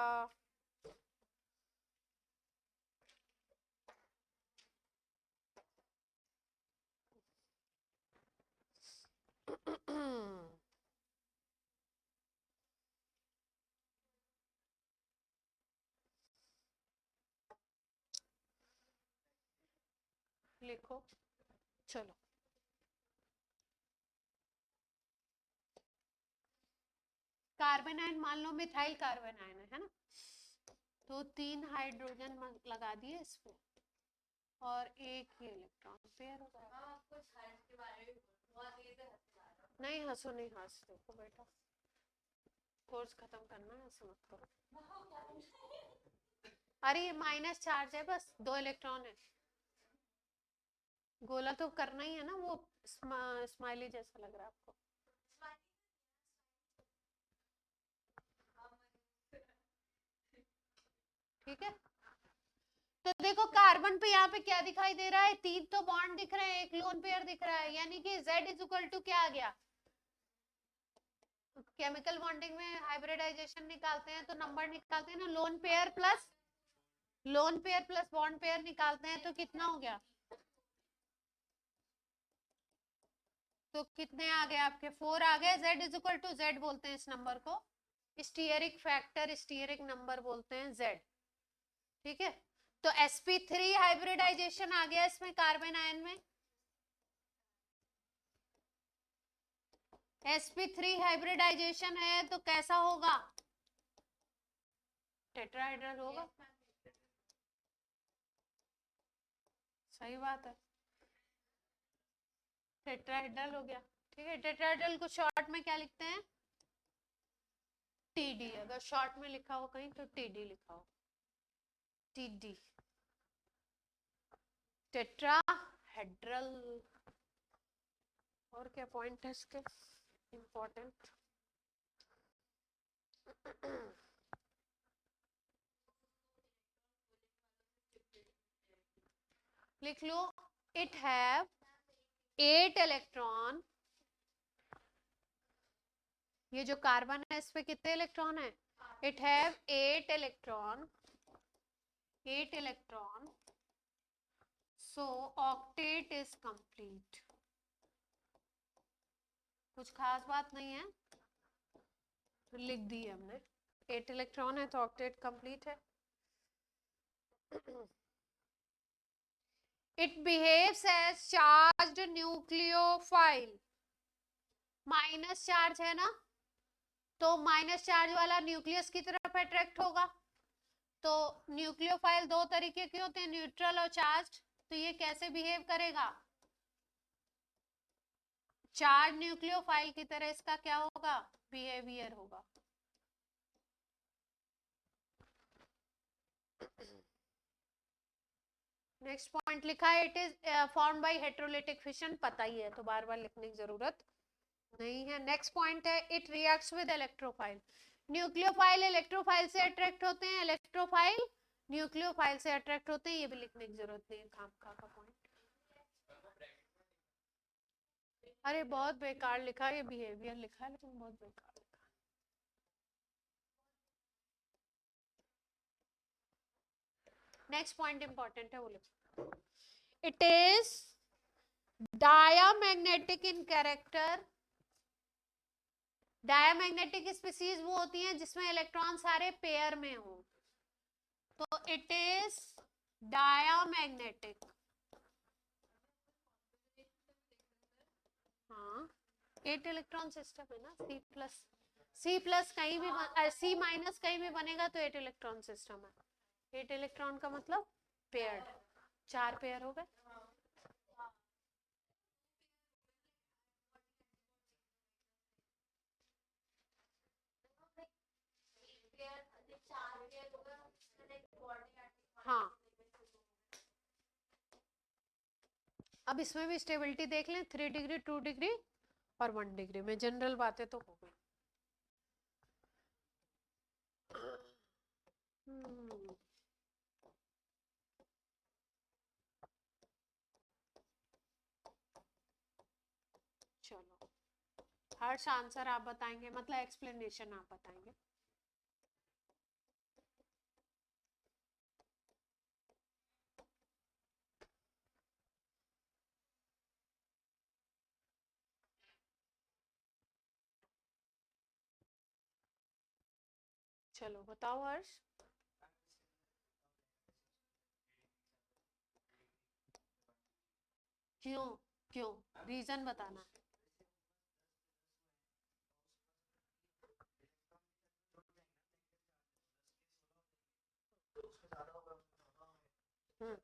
लिखो, चलो। कार्बन आयन मान लो मिथाइल कार्बन आयन है ना, तो 3 हाइड्रोजन लगा दिए इस पे और एक ही इलेक्ट्रॉन पेयर हो जाएगा। नहीं हंसो, नहीं हंस, देखो बेटा कोर्स खत्म करना है, ऐसे मत करो। अरे ये माइनस चार्ज है, बस 2 इलेक्ट्रॉन है। गोला तो करना ही है ना, वो स्माइली जैसा लग रहा है आपको। ठीक है, तो देखो कार्बन पे यहाँ पे क्या दिखाई दे रहा है, 3 तो बॉन्ड दिख रहे हैं, एक लोन पेयर दिख रहा है, यानी कि Z इज इक्वल टू क्या आ गया। केमिकल बॉन्डिंग में हाइब्रिडाइजेशन निकालते हैं तो नंबर निकालते हैं ना, lone pair plus bond pair निकालते हैं तो कितना हो गया, तो कितने आ गए आपके 4 आ गए। Z is equal to Z बोलते हैं इस नंबर को, स्टीयरिक फैक्टर, स्टीयरिक नंबर बोलते हैं Z। ठीक है, तो sp3 हाइब्रिडाइजेशन आ गया इसमें कार्बन आयन में, sp3 हाइब्रिडाइजेशन है तो कैसा होगा, टेट्राहेड्रल होगा। सही बात है, टेट्राहेड्रल हो गया। ठीक है, टेट्राहेड्रल को शॉर्ट में क्या लिखते हैं, टीडी। अगर शॉर्ट में लिखा हो कहीं तो टीडी लिखा हो, टीडी, टेट्राहेड्रल। और क्या पॉइंट है इसके इम्पोर्टेंट। लिख लो, इट हैव 8 इलेक्ट्रॉन। ये जो कार्बन है इस पे कितने इलेक्ट्रॉन है, it have 8 electron, 8 electron, so octet is complete. कुछ खास बात नहीं है, तो लिख दी हमने, 8 इलेक्ट्रॉन है तो ऑक्टेट कंप्लीट है। It behaves as charged nucleophile, minus charge है ना, तो माइनस चार्ज वाला न्यूक्लियस की तरफ अट्रैक्ट होगा। तो न्यूक्लियोफाइल दो तरीके के होते हैं, न्यूट्रल और चार्ज। तो ये कैसे बिहेव करेगा, चार्ज न्यूक्लियोफाइल की तरह इसका क्या होगा, बिहेवियर होगा। नेक्स्ट पॉइंट लिखा है, it is form by heterolytic fission, पता ही है तो बार बार लिखने की जरूरत नहीं है। नेक्स्ट पॉइंट है, it reacts with electrophile. Nucleophile electrophile से अट्रैक्ट होते हैं, इलेक्ट्रोफाइल न्यूक्लियोफाइल से अट्रैक्ट होते हैं, ये भी लिखने की जरूरत नहीं है, काम का पॉइंट। अरे बहुत बेकार लिखा है, ये बिहेवियर लिखा है लेकिन बहुत बेकार लिखा है। नेक्स्ट पॉइंट इंपॉर्टेंट है, वो लिखो, it is diamagnetic in character. Diamagnetic species वो होती हैं जिसमें इलेक्ट्रॉन सारे पेयर में हो, तो इट इज डायामैग्नेटिक। हाँ, 8 इलेक्ट्रॉन सिस्टम है ना, सी प्लस कहीं भी सी माइनस कहीं भी बनेगा तो 8 इलेक्ट्रॉन सिस्टम है। 8 इलेक्ट्रॉन का मतलब पेयर्ड, 4 पेयर हो गए। हाँ, अब इसमें भी स्टेबिलिटी देख लें, 3 डिग्री 2 डिग्री और 1 डिग्री में, जनरल बातें तो हो गई। चलो, हर्ष आंसर आप बताएंगे, मतलब एक्सप्लेनेशन आप बताएंगे। चलो बताओ हर्ष। क्यों, क्यों, रीजन बताना। हम्म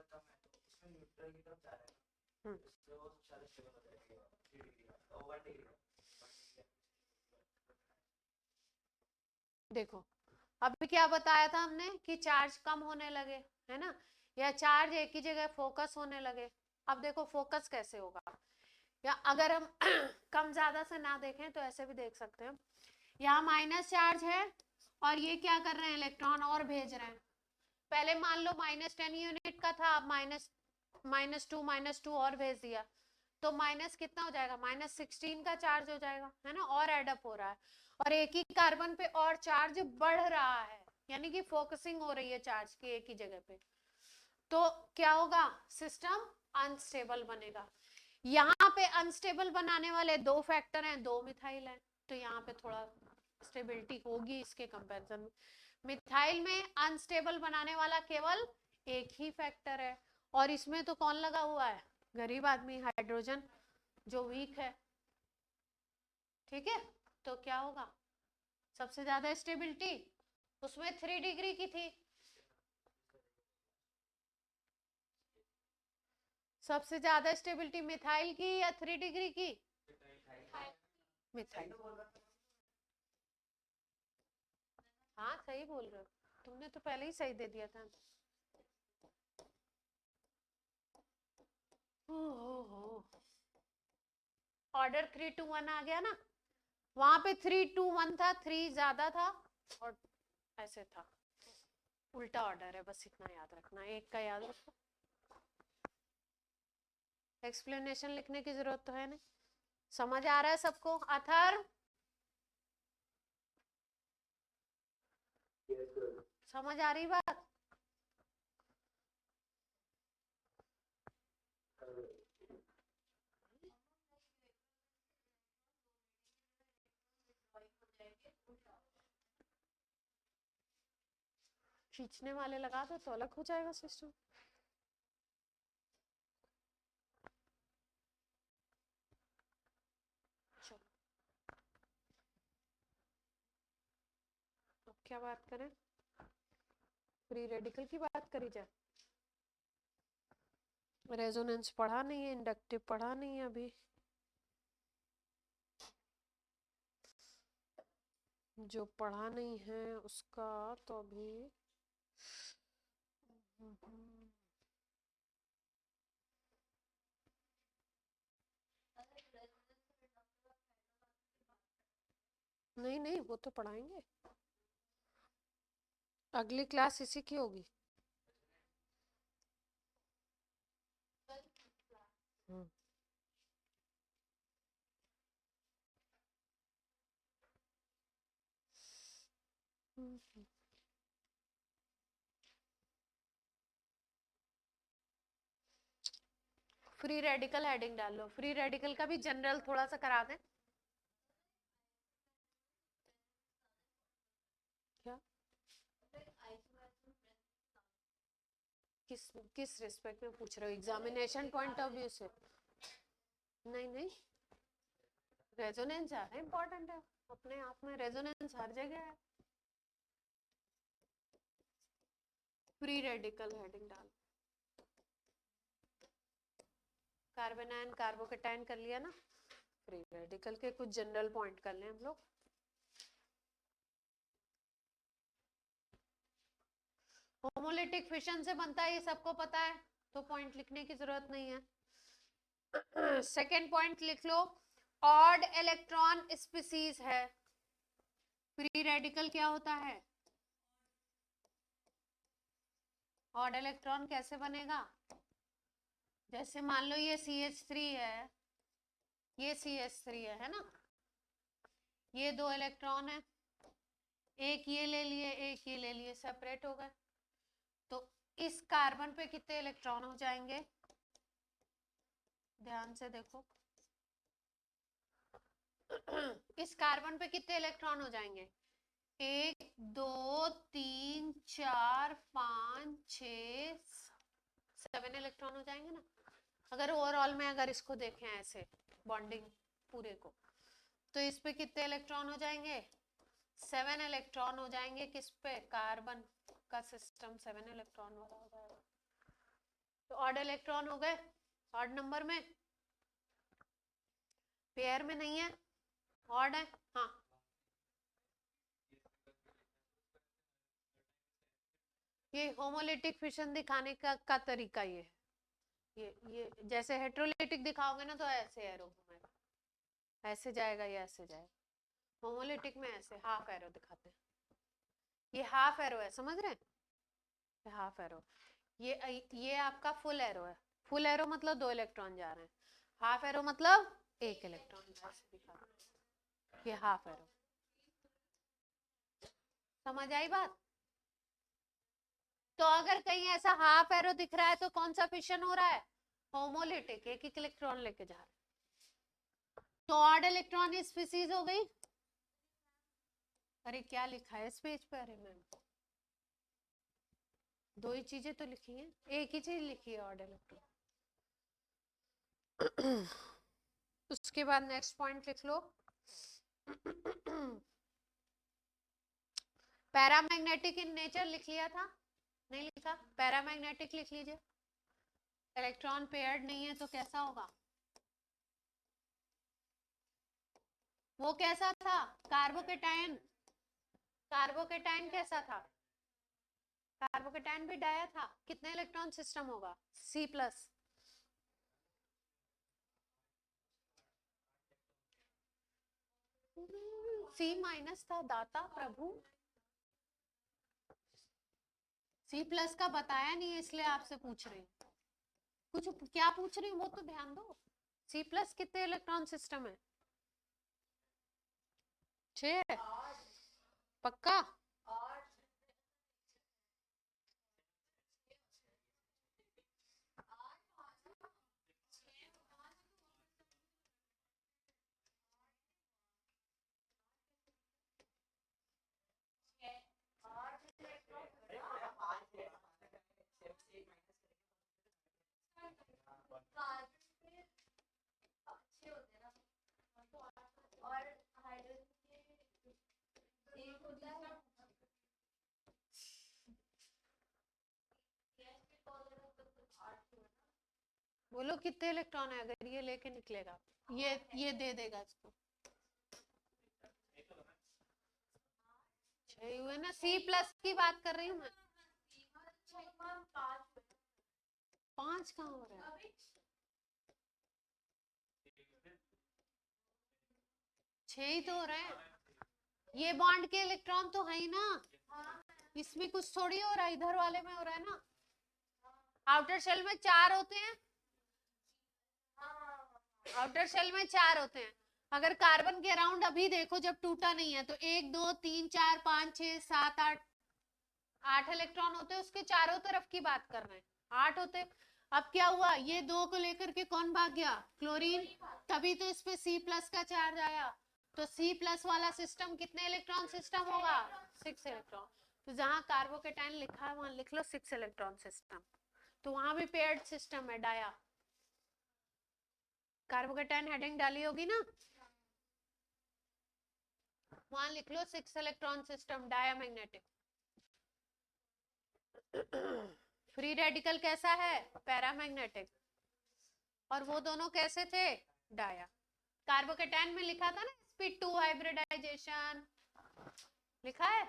हम्म देखो अभी क्या बताया था हमने कि चार्ज कम होने लगे, है ना, या चार्ज एक ही जगह फोकस होने लगे। अब देखो फोकस कैसे होगा, या अगर हम कम ज्यादा से ना देखें तो ऐसे भी देख सकते हैं। यहाँ माइनस चार्ज है और ये क्या कर रहे हैं, इलेक्ट्रॉन और भेज रहे हैं। पहले मान लो -10 यूनिट का था, अब -2 और भेज दिया, तो माइनस कितना हो जाएगा, -16 का चार्ज हो जाएगा, है ना, और एडअप हो रहा है। और एक ही कार्बन पे और चार्ज बढ़ रहा है, यानी कि फोकसिंग हो रही है चार्ज की एक ही जगह पे। तो क्या होगा, सिस्टम अनस्टेबल बनेगा। यहाँ पे अनस्टेबल बनाने वाले दो फैक्टर हैं, दो मिथाइल हैं, तो यहाँ पे थोड़ा स्टेबिलिटी होगी इसके कंपैरिजन में। मिथाइल में अनस्टेबल बनाने वाला केवल एक ही फैक्टर है, और इसमें तो कौन लगा हुआ है, गरीब आदमी, हाइड्रोजन, जो वीक है। ठीक है, तो क्या होगा, सबसे ज्यादा स्टेबिलिटी उसमें 3 डिग्री की थी, सबसे ज्यादा स्टेबिलिटी मिथाइल की या 3 डिग्री की, मिथाइल। हाँ सही बोल रहे हो, तुमने तो पहले ही सही दे दिया था। ऑर्डर 3 2 1 आ गया ना, वहां पे 3 2 1 था, 3 ज्यादा था और ऐसे था, उल्टा ऑर्डर है, बस इतना याद रखना, एक का याद रखो। एक्सप्लेनेशन लिखने की जरूरत तो है नहीं, समझ आ रहा है सबको। अथर समझ आ रही बात, खींचने वाले लगा दो तो अलग हो जाएगा सिस्टम। चलो अब क्या बात करें, फ्री रेडिकल की बात करी जाए। रेजोनेंस पढ़ा नहीं है, इंडक्टिव पढ़ा नहीं है अभी, जो पढ़ा नहीं है उसका तो अभी नहीं नहीं, वो तो पढ़ाएंगे, अगली क्लास इसी की होगी। फ्री रेडिकल हेडिंग डाल लो, फ्री रेडिकल का भी जनरल थोड़ा सा करा दें। क्या, किस किस रिस्पेक्ट में पूछ रहे हो, एग्जामिनेशन पॉइंट ऑफ व्यू से? नहीं नहीं, रेजोनेंस ज्यादा इंपॉर्टेंट है, अपने आप में रेजोनेंस हर जगह है। फ्री रेडिकल हेडिंग डाल, कार्बोनाइन कार्बोकेटाइन कर लिया ना, फ्री रेडिकल के कुछ जनरल पॉइंट कर लें हम लोग। होमोलिटिक फिशन से बनता है, ये सबको पता है, तो पॉइंट लिखने की जरूरत नहीं है। सेकेंड पॉइंट लिख लो, ऑड इलेक्ट्रॉन स्पीसीज है। फ्री रेडिकल क्या होता है, ऑड इलेक्ट्रॉन कैसे बनेगा, जैसे मान लो ये CH3 है, ये CH3 है ना, ये 2 इलेक्ट्रॉन है, एक ये ले लिए एक ये ले लिए, सेपरेट हो गए, तो इस कार्बन पे कितने इलेक्ट्रॉन हो जाएंगे, ध्यान से देखो। इस कार्बन पे कितने इलेक्ट्रॉन हो जाएंगे, 1 2 3 4 5 6 7 इलेक्ट्रॉन हो जाएंगे ना। अगर ओवरऑल में अगर इसको देखें ऐसे बॉन्डिंग पूरे को, तो इस पे कितने इलेक्ट्रॉन हो जाएंगे, 7 इलेक्ट्रॉन हो जाएंगे, किस पे, कार्बन का सिस्टम 7 इलेक्ट्रॉन वाला हो जाएगा। तो ऑड इलेक्ट्रॉन हो गए, ऑड नंबर में, पेयर में नहीं है, ऑड है। हाँ, ये होमोलिटिक फिशन दिखाने का तरीका ये है। ये जैसे हेट्रोलिटिक दिखाओगे ना तो ऐसे एरो घूमेगा, ऐसे जाएगा या ऐसे जाएगा। होमोलिटिक में ऐसे हाफ एरो दिखाते हैं, ये हाफ एरो है, समझ रहे हैं, हाफ एरो। ये आपका फुल एरो है, फुल एरो मतलब 2 इलेक्ट्रॉन जा रहे हैं, हाफ एरो मतलब 1 इलेक्ट्रॉन, ऐसे दिखा रहा है। ये हाफ एरो, समझ आई बात? तो अगर कहीं ऐसा हाफ एरो दिख रहा है तो कौन सा फिशन हो रहा है? होमोलिटिक, 1 इलेक्ट्रॉन लेके जा रहा है। तो ऑड इलेक्ट्रॉन स्पीसीज हो गई। अरे क्या लिखा है इस पेज पे? अरे मैम, 2 ही चीजें तो लिखी हैं, एक ही चीज लिखी है, ऑड इलेक्ट्रॉन। उसके बाद नेक्स्ट पॉइंट लिख लो। पैरामैग्नेटिक इन नेचर लिख लिया था, नहीं लिखा? पैरामैग्नेटिक लिख लीजिए। इलेक्ट्रॉन पेयर्ड नहीं है तो कैसा होगा? वो कैसा था? कार्बोकेटायन। कार्बोकेटायन कैसा था? कार्बोकेटायन भी डाया था। कितने इलेक्ट्रॉन सिस्टम होगा? C+। C- था दाता प्रभु। C+ का बताया नहीं है इसलिए आपसे पूछ रही हूँ। कुछ क्या पूछ रही हूँ वो तो ध्यान दो। C+ कितने इलेक्ट्रॉन सिस्टम है? 6? पक्का? बोलो कितने इलेक्ट्रॉन है? अगर ये लेके निकलेगा, ये दे देगा इसको। 6 हुए ना, C+ की बात कर रही हूँ मैं। 5 कहाँ हो रहा है? 6 ही तो हो रहे हैं। ये बॉन्ड के इलेक्ट्रॉन तो है ही ना, इसमें कुछ थोड़ी हो रहा है, इधर वाले में हो रहा है ना। आउटर शेल में 4 होते हैं, आउटर शेल में 4 होते हैं। अगर कार्बन के अराउंड अभी देखो जब टूटा नहीं है तो 1 2 3 4 5 6 7 8 इलेक्ट्रॉन होते हैं, उसके चारों तरफ की बात कर रहे हैं, 8 होते। अब क्या हुआ, ये 2 को लेकर के कौन भाग गया? क्लोरीन। तभी तो इस पे C+ का चार्ज आया। तो C+ वाला सिस्टम कितने इलेक्ट्रॉन सिस्टम होगा? 6 इलेक्ट्रॉन। तो जहां कार्बोकेटाइन लिखा है वहां लिख लो 6 इलेक्ट्रॉन सिस्टम। तो वहां भी पेयर्ड सिस्टम है, डाया। कार्बोकेटाइन हेडिंग डाली होगी ना, वहां लिख लो 6 electron system, diamagnetic. Free radical कैसा है? पैरामैग्नेटिक। और वो दोनों कैसे थे? डाया। कार्बोकेटाइन में लिखा था ना sp2 हाइब्रिडाइजेशन, लिखा है?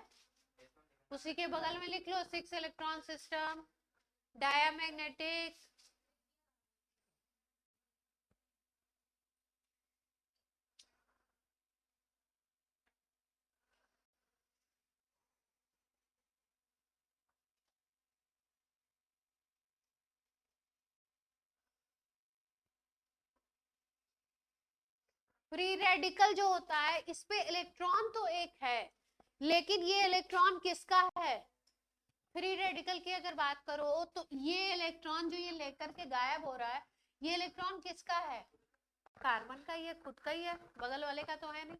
उसी के बगल में लिख लो 6 electron system, diamagnetic. Free radical जो होता है इस पे इलेक्ट्रॉन तो एक है, लेकिन ये इलेक्ट्रॉन किसका है? फ्री रेडिकल की अगर बात करो तो ये इलेक्ट्रॉन जो ये लेकर के गायब हो रहा है, ये इलेक्ट्रॉन किसका है? कार्बन का, ये खुद का ही है, बगल वाले का तो है नहीं।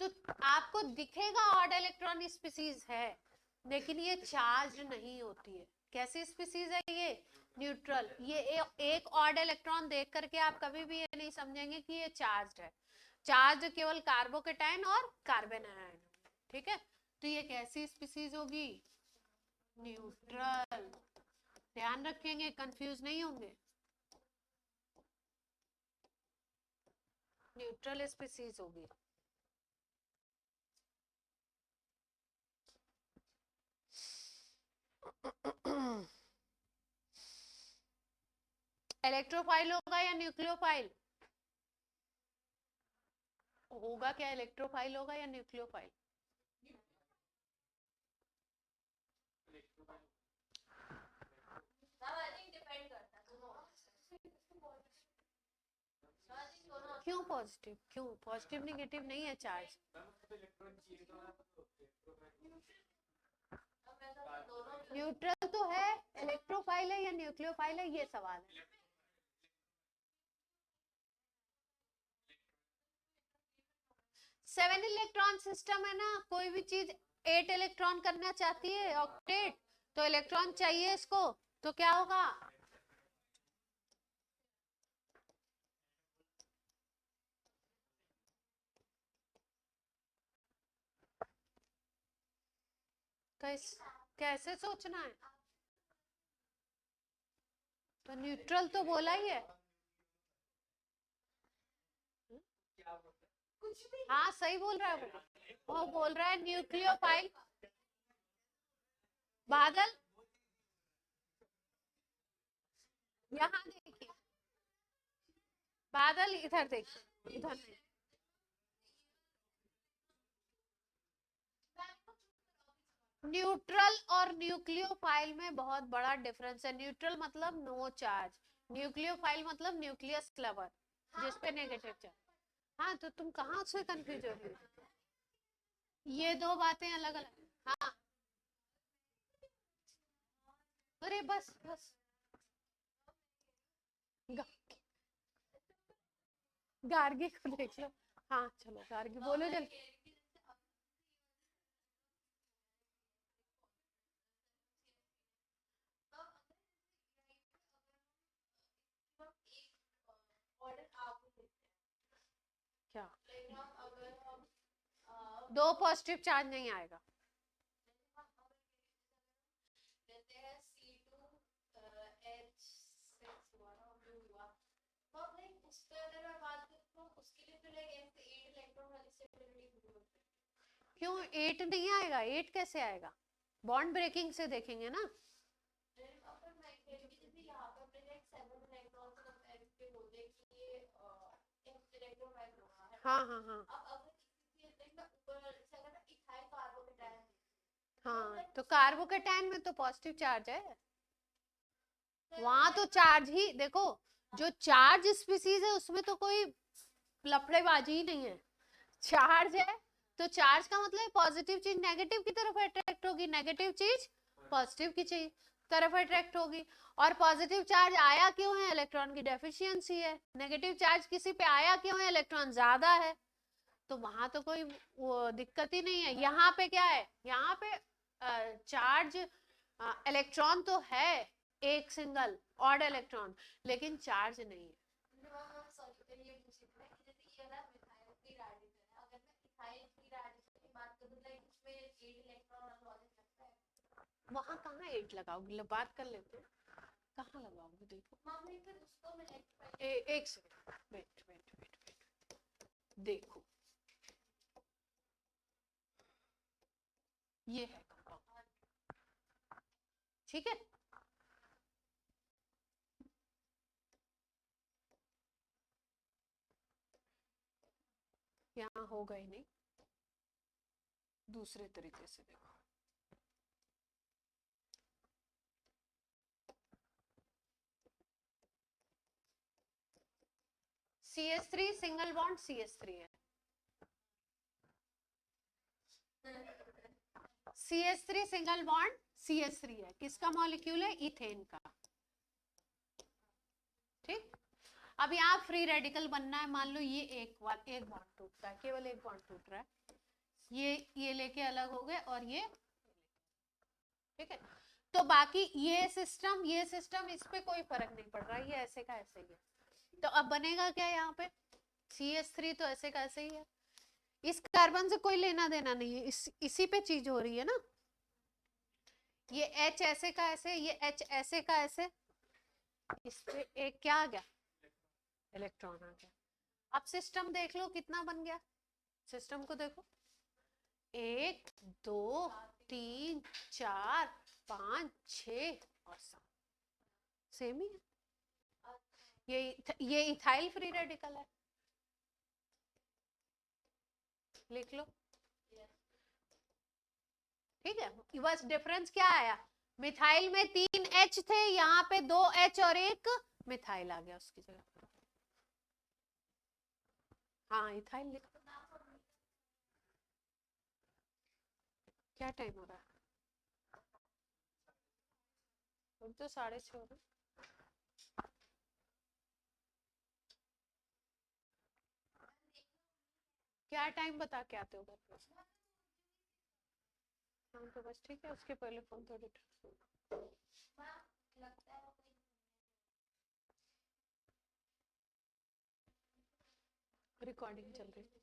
तो आपको दिखेगा ऑड इलेक्ट्रॉन स्पीसीज है, लेकिन ये चार्ज नहीं होती है। कैसी स्पीसीज है ये? न्यूट्रल। ये एक ऑड इलेक्ट्रॉन देख करके आप कभी भी ये नहीं समझेंगे कि ये चार्ज है। चार्ज केवल कार्बोकेटाइन और कार्बन आयन, ठीक है? तो ये कैसी स्पीसीज होगी? न्यूट्रल। ध्यान रखेंगे, कंफ्यूज नहीं होंगे। न्यूट्रल स्पीसीज होगी। इलेक्ट्रोफाइल होगा या न्यूक्लियोफाइल होगा? क्या इलेक्ट्रोफाइल होगा या न्यूक्लियोफाइल? क्यों पॉजिटिव? क्यों पॉजिटिव नेगेटिव नहीं है चार्ज? न्यूट्रल तो है, इलेक्ट्रोफाइल है या न्यूक्लियोफाइल है, ये सवाल है। सेवन इलेक्ट्रॉन सिस्टम है ना, कोई भी चीज 8 इलेक्ट्रॉन करना चाहती है, ऑक्टेट, तो इलेक्ट्रॉन चाहिए इसको, तो क्या होगा? कैसे सोचना है? तो न्यूट्रल तो बोला ही है। हाँ सही बोल रहा है वो बोल रहा है न्यूक्लियोफाइल। बादल यहाँ देखिए, बादल इधर देखिए, इधर नहीं। न्यूट्रल और न्यूक्लियोफाइल में बहुत बड़ा डिफरेंस है। न्यूट्रल मतलब नो चार्ज, न्यूक्लियोफाइल मतलब न्यूक्लियस क्लवर, जिसपे नेगेटिव चार्ज। हाँ तो तुम कहाँ से कंफ्यूज हो रही हो? ये दो बातें अलग अलग। हाँ अरे बस बस, गार्गी को देख लो। हाँ चलो गार्गी बोलो जल्दी। क्या? दो पॉजिटिव चार्ज नहीं आएगा। क्यों 8 नहीं आएगा? 8 कैसे आएगा? बॉन्ड ब्रेकिंग से देखेंगे ना। हाँ हाँ हाँ हाँ, तो कार्बोकेटाइन में तो पॉजिटिव चार्ज है, वहां तो चार्ज ही देखो, जो चार्ज स्पीसीज है उसमें तो कोई लफड़ेबाजी ही नहीं है, चार्ज है तो चार्ज का मतलब पॉजिटिव चीज नेगेटिव की तरफ अट्रैक्ट होगी, नेगेटिव चीज पॉजिटिव की चीज तरफ अट्रैक्ट होगी। और पॉजिटिव चार्ज आया क्यों है? इलेक्ट्रॉन की डेफिशिएंसी है। नेगेटिव चार्ज किसी पे आया क्यों है? इलेक्ट्रॉन ज्यादा है। तो वहां तो कोई वो दिक्कत ही नहीं है। यहाँ पे क्या है? यहाँ पे चार्ज इलेक्ट्रॉन तो है, एक सिंगल ऑड इलेक्ट्रॉन, लेकिन चार्ज नहीं है। वहां कहाँ 8 लगाओगी? बात कर लेते हैं, कहाँ लगाओगे? देखो एक second, wait wait wait wait, देखो ये है कंपाउंड, ठीक है। यहाँ होगा ही नहीं, दूसरे तरीके से देखो। CH3 सिंगल बॉन्ड CH3 है, CH3 सिंगल बॉन्ड CH3 है। किसका मॉलिक्यूल है? इथेन का। ठीक, अब यहाँ फ्री रेडिकल बनना है। मान लो ये एक बॉन्ड टूटता है, केवल एक बॉन्ड टूट रहा है, ये लेके अलग हो गए और ये, ठीक है। तो बाकी ये सिस्टम इस पे कोई फर्क नहीं पड़ रहा, ये ऐसे का ऐसे ही है। तो अब बनेगा क्या यहाँ पे? CH3 तो ऐसे का ऐसे ही है, इस कार्बन से कोई लेना देना नहीं है, इसी पे चीज हो रही है ना। ये H ऐसे का ऐसे, ये H ऐसे का ऐसे, इस पे एक क्या आ गया, इलेक्ट्रॉन आ गया। अब सिस्टम देख लो कितना बन गया, सिस्टम को देखो, 1 2 3 4 5 6 और 7, सेम ही है। ये इथाइल फ्री रेडिकल है, लिख लो। ठीक है, बस डिफरेंस क्या आया, मिथाइल में 3 H थे, यहाँ पे 2 H और एक मिथाइल आ गया उसकी जगह। हाँ इथाइल लिख, क्या टाइम हो रहा है, तो 6:30 हो रहा है। क्या टाइम बता के आते हो घर पे? हाँ तो बस ठीक है, उसके पहले फोन थोड़ी रिकॉर्डिंग चल रही है।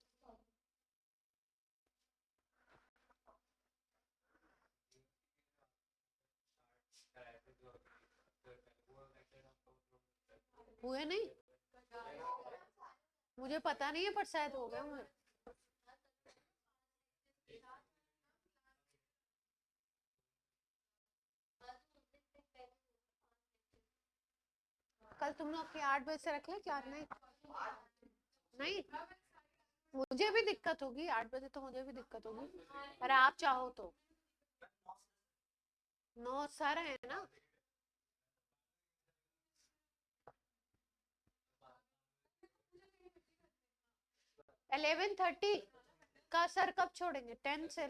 हुए नहीं, मुझे पता नहीं है पर शायद हो गया मुझे। कल तुम लोग के 8 बजे से रख ले क्या, नहीं नहीं, मुझे भी दिक्कत होगी 8 बजे, तो मुझे भी दिक्कत होगी, अरे आप चाहो तो 9 सर है ना, 11:30 का सर कब छोड़ेंगे, 10 से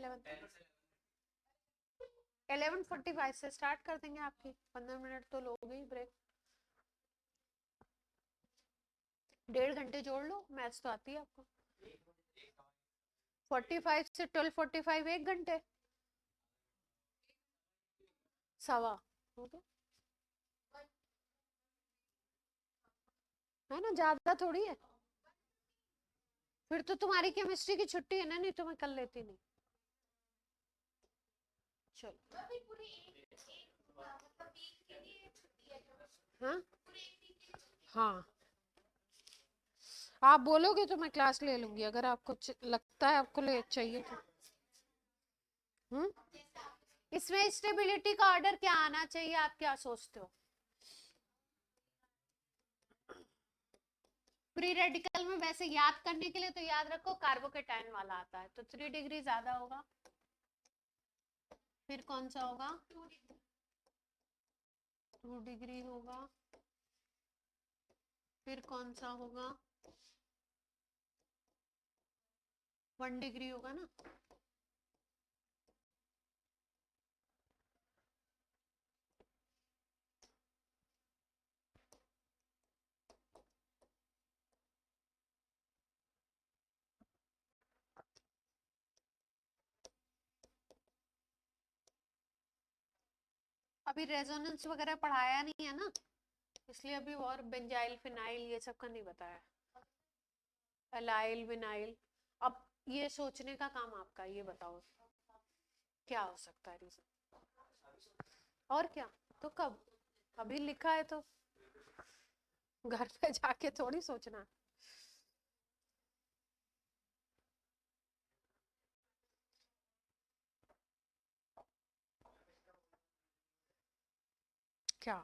11:45 से स्टार्ट कर देंगे, आपकी 15 मिनट तो लोगे ही ब्रेक, 1.5 घंटे जोड़ लो, मैथ्स तो आती है आपको। 45 से 12:45 1 घंटे, सवा हो गया, है ना, ज्यादा थोड़ी है। फिर तो तुम्हारी केमिस्ट्री की छुट्टी है ना, नहीं तो मैं कर लेती नहीं। चलो हाँ हाँ, आप बोलोगे तो मैं क्लास ले लूंगी, अगर आपको लगता है आपको ले चाहिए तो। इसमें स्टेबिलिटी का ऑर्डर क्या आना चाहिए, आप क्या सोचते हो? फ्री रेडिकल में वैसे याद करने के लिए तो याद रखो, कार्बोकेटाइन वाला आता है तो 3 डिग्री ज्यादा होगा, फिर कौन सा होगा, 2 डिग्री होगा, फिर कौन सा होगा, 1 डिग्री होगा ना। अभी रेजोनेंस वगैरह पढ़ाया नहीं है ना, इसलिए अभी, और बेंजाइल फिनाइल ये सब का नहीं बताया, एलाइल विनाइल। अब ये सोचने का काम आपका, ये बताओ क्या हो सकता है रीजन, और क्या, तो कब, अभी लिखा है तो घर पे जाके थोड़ी सोचना। क्या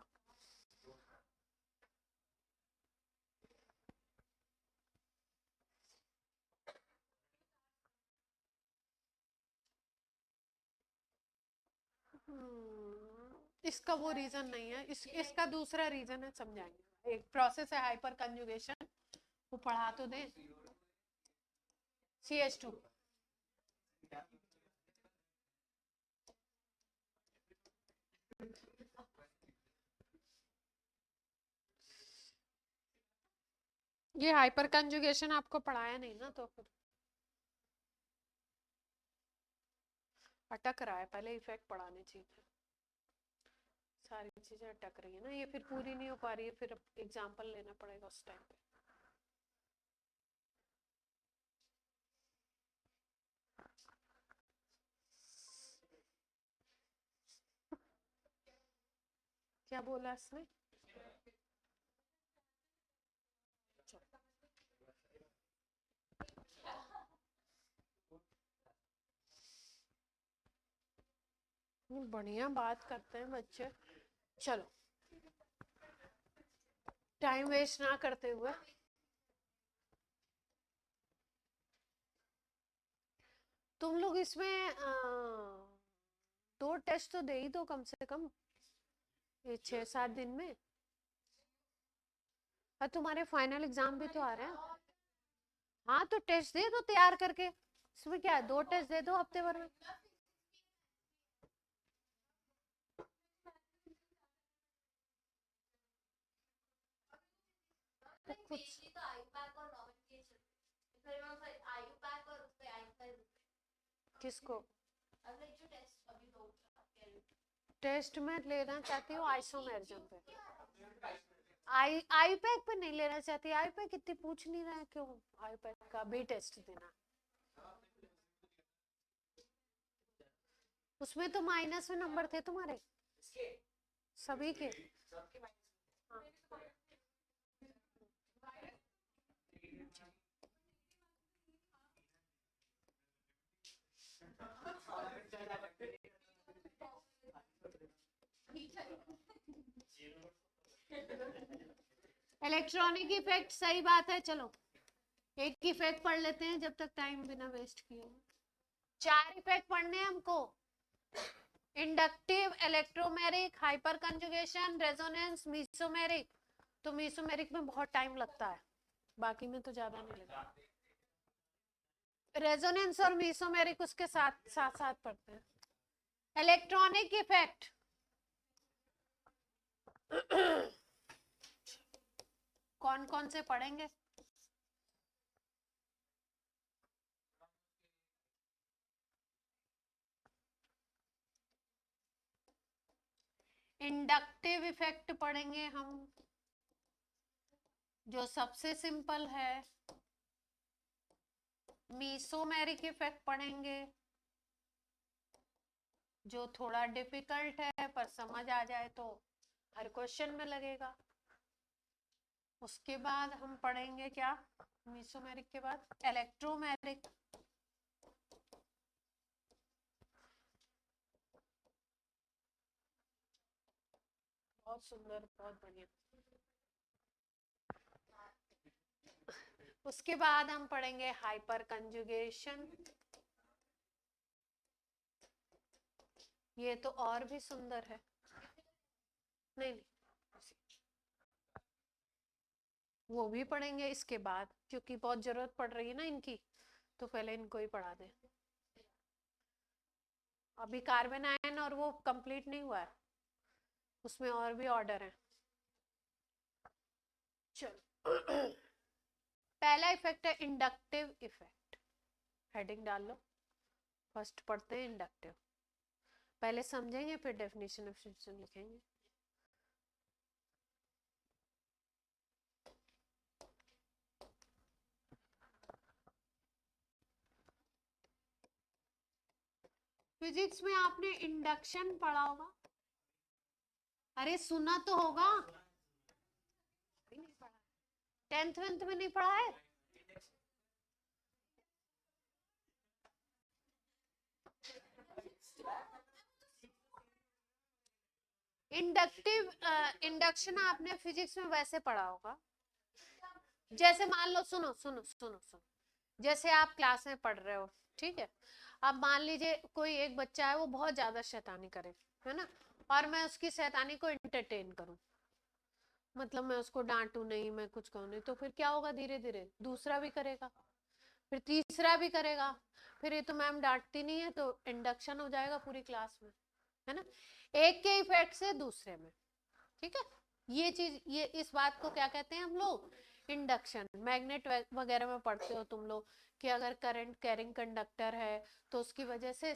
इसका वो रीजन नहीं है, इसका दूसरा रीजन है, समझाएंगे, एक प्रोसेस है हाइपर कंजुगेशन, वो पढ़ा तो दे, CH2। ये हाइपर कंजुगेशन आपको पढ़ाया नहीं ना, तो फिर अटक रहा है, पहले इफेक्ट पढ़ाने चाहिए, सारी चीजें अटक रही है ना, ये फिर पूरी नहीं हो पा रही है, फिर एग्जाम्पल लेना पड़ेगा उस टाइम पे। क्या बोला इसने? बढ़िया बात करते हैं बच्चे। चलो टाइम वेस्ट ना करते हुए तुम लोग इसमें 2 टेस्ट तो दे ही दो कम से कम ये 6-7 दिन में। और तुम्हारे फाइनल एग्जाम भी तो आ रहे हैं। हाँ तो टेस्ट दे दो तैयार करके, इसमें क्या है, 2 टेस्ट दे दो हफ्ते भर में। तो कुछ किसको टेस्ट में लेना चाहती हूँ आइसोमेरिज्म पे, आई पैक पे नहीं लेना चाहती। आई पैक इतनी पूछ नहीं रहा है, क्यों आई पैक का भी टेस्ट देना? उसमें तो माइनस में नंबर थे तुम्हारे सभी के। हाँ। इलेक्ट्रॉनिक इफेक्ट सही बात है। चलो एक इफेक्ट पढ़ लेते हैं जब तक टाइम बिना वेस्ट किए। 4 इफेक्ट पढ़ने हैं हमको। Inductive, electromeric, hyper conjugation, resonance, mesomeric. तो मीसोमेरिक में बहुत टाइम लगता है, बाकी में तो ज्यादा नहीं लगता। रेजोनेंस और मीसोमेरिक उसके साथ साथ पढ़ते हैं। इलेक्ट्रॉनिक इफेक्ट कौन कौन से पढ़ेंगे? इंडक्टिव इफेक्ट पढ़ेंगे हम, जो सबसे सिंपल है। मीसोमेरिक इफेक्ट पढ़ेंगे, जो थोड़ा डिफिकल्ट है पर समझ आ जाए तो हर क्वेश्चन में लगेगा। उसके बाद हम पढ़ेंगे क्या, मीसोमेरिक के बाद इलेक्ट्रोमेरिक। बहुत सुंदर, बहुत बढ़िया। उसके बाद हम पढ़ेंगे हाइपर कंजुगेशन। ये तो और भी सुंदर है। नहीं नहीं, वो भी पढ़ेंगे इसके बाद, क्योंकि बहुत जरूरत पड़ रही है ना इनकी, तो पहले इनको ही पढ़ा दें। अभी कार्बन आयन और वो कंप्लीट नहीं हुआ है, उसमें और भी ऑर्डर है। चलो पहला इफेक्ट है इंडक्टिव इफेक्ट। हेडिंग डाल लो, फर्स्ट पढ़ते हैं इंडक्टिव। पहले समझेंगे फिर डेफिनेशन लिखेंगे। फिजिक्स में आपने इंडक्शन पढ़ा होगा, अरे सुना तो होगा। 10th में नहीं पढ़ा है? इंडक्टिव इंडक्शन आपने फिजिक्स में वैसे पढ़ा होगा, जैसे मान लो, सुनो सुनो सुनो सुनो, जैसे आप क्लास में पढ़ रहे हो, ठीक है। अब मान लीजिए कोई एक बच्चा है, वो बहुत ज्यादा शैतानी करे, है ना, और मैं उसकी शैतानी को एंटरटेन करूं, मतलब मैं उसको डांटू नहीं, मैं कुछ कहूँ नहीं, तो फिर क्या होगा, धीरे धीरे दूसरा भी करेगा, फिर तीसरा भी करेगा, फिर ये तो मैम डांटती नहीं है, तो इंडक्शन हो जाएगा पूरी क्लास में, है ना, एक के इफेक्ट से दूसरे में। ठीक है, ये चीज, ये इस बात को क्या कहते हैं हम लोग, इंडक्शन। मैग्नेट वगैरह में पढ़ते हो तुम लोग कि अगर करंट कैरिंग कंडक्टर है तो उसकी वजह से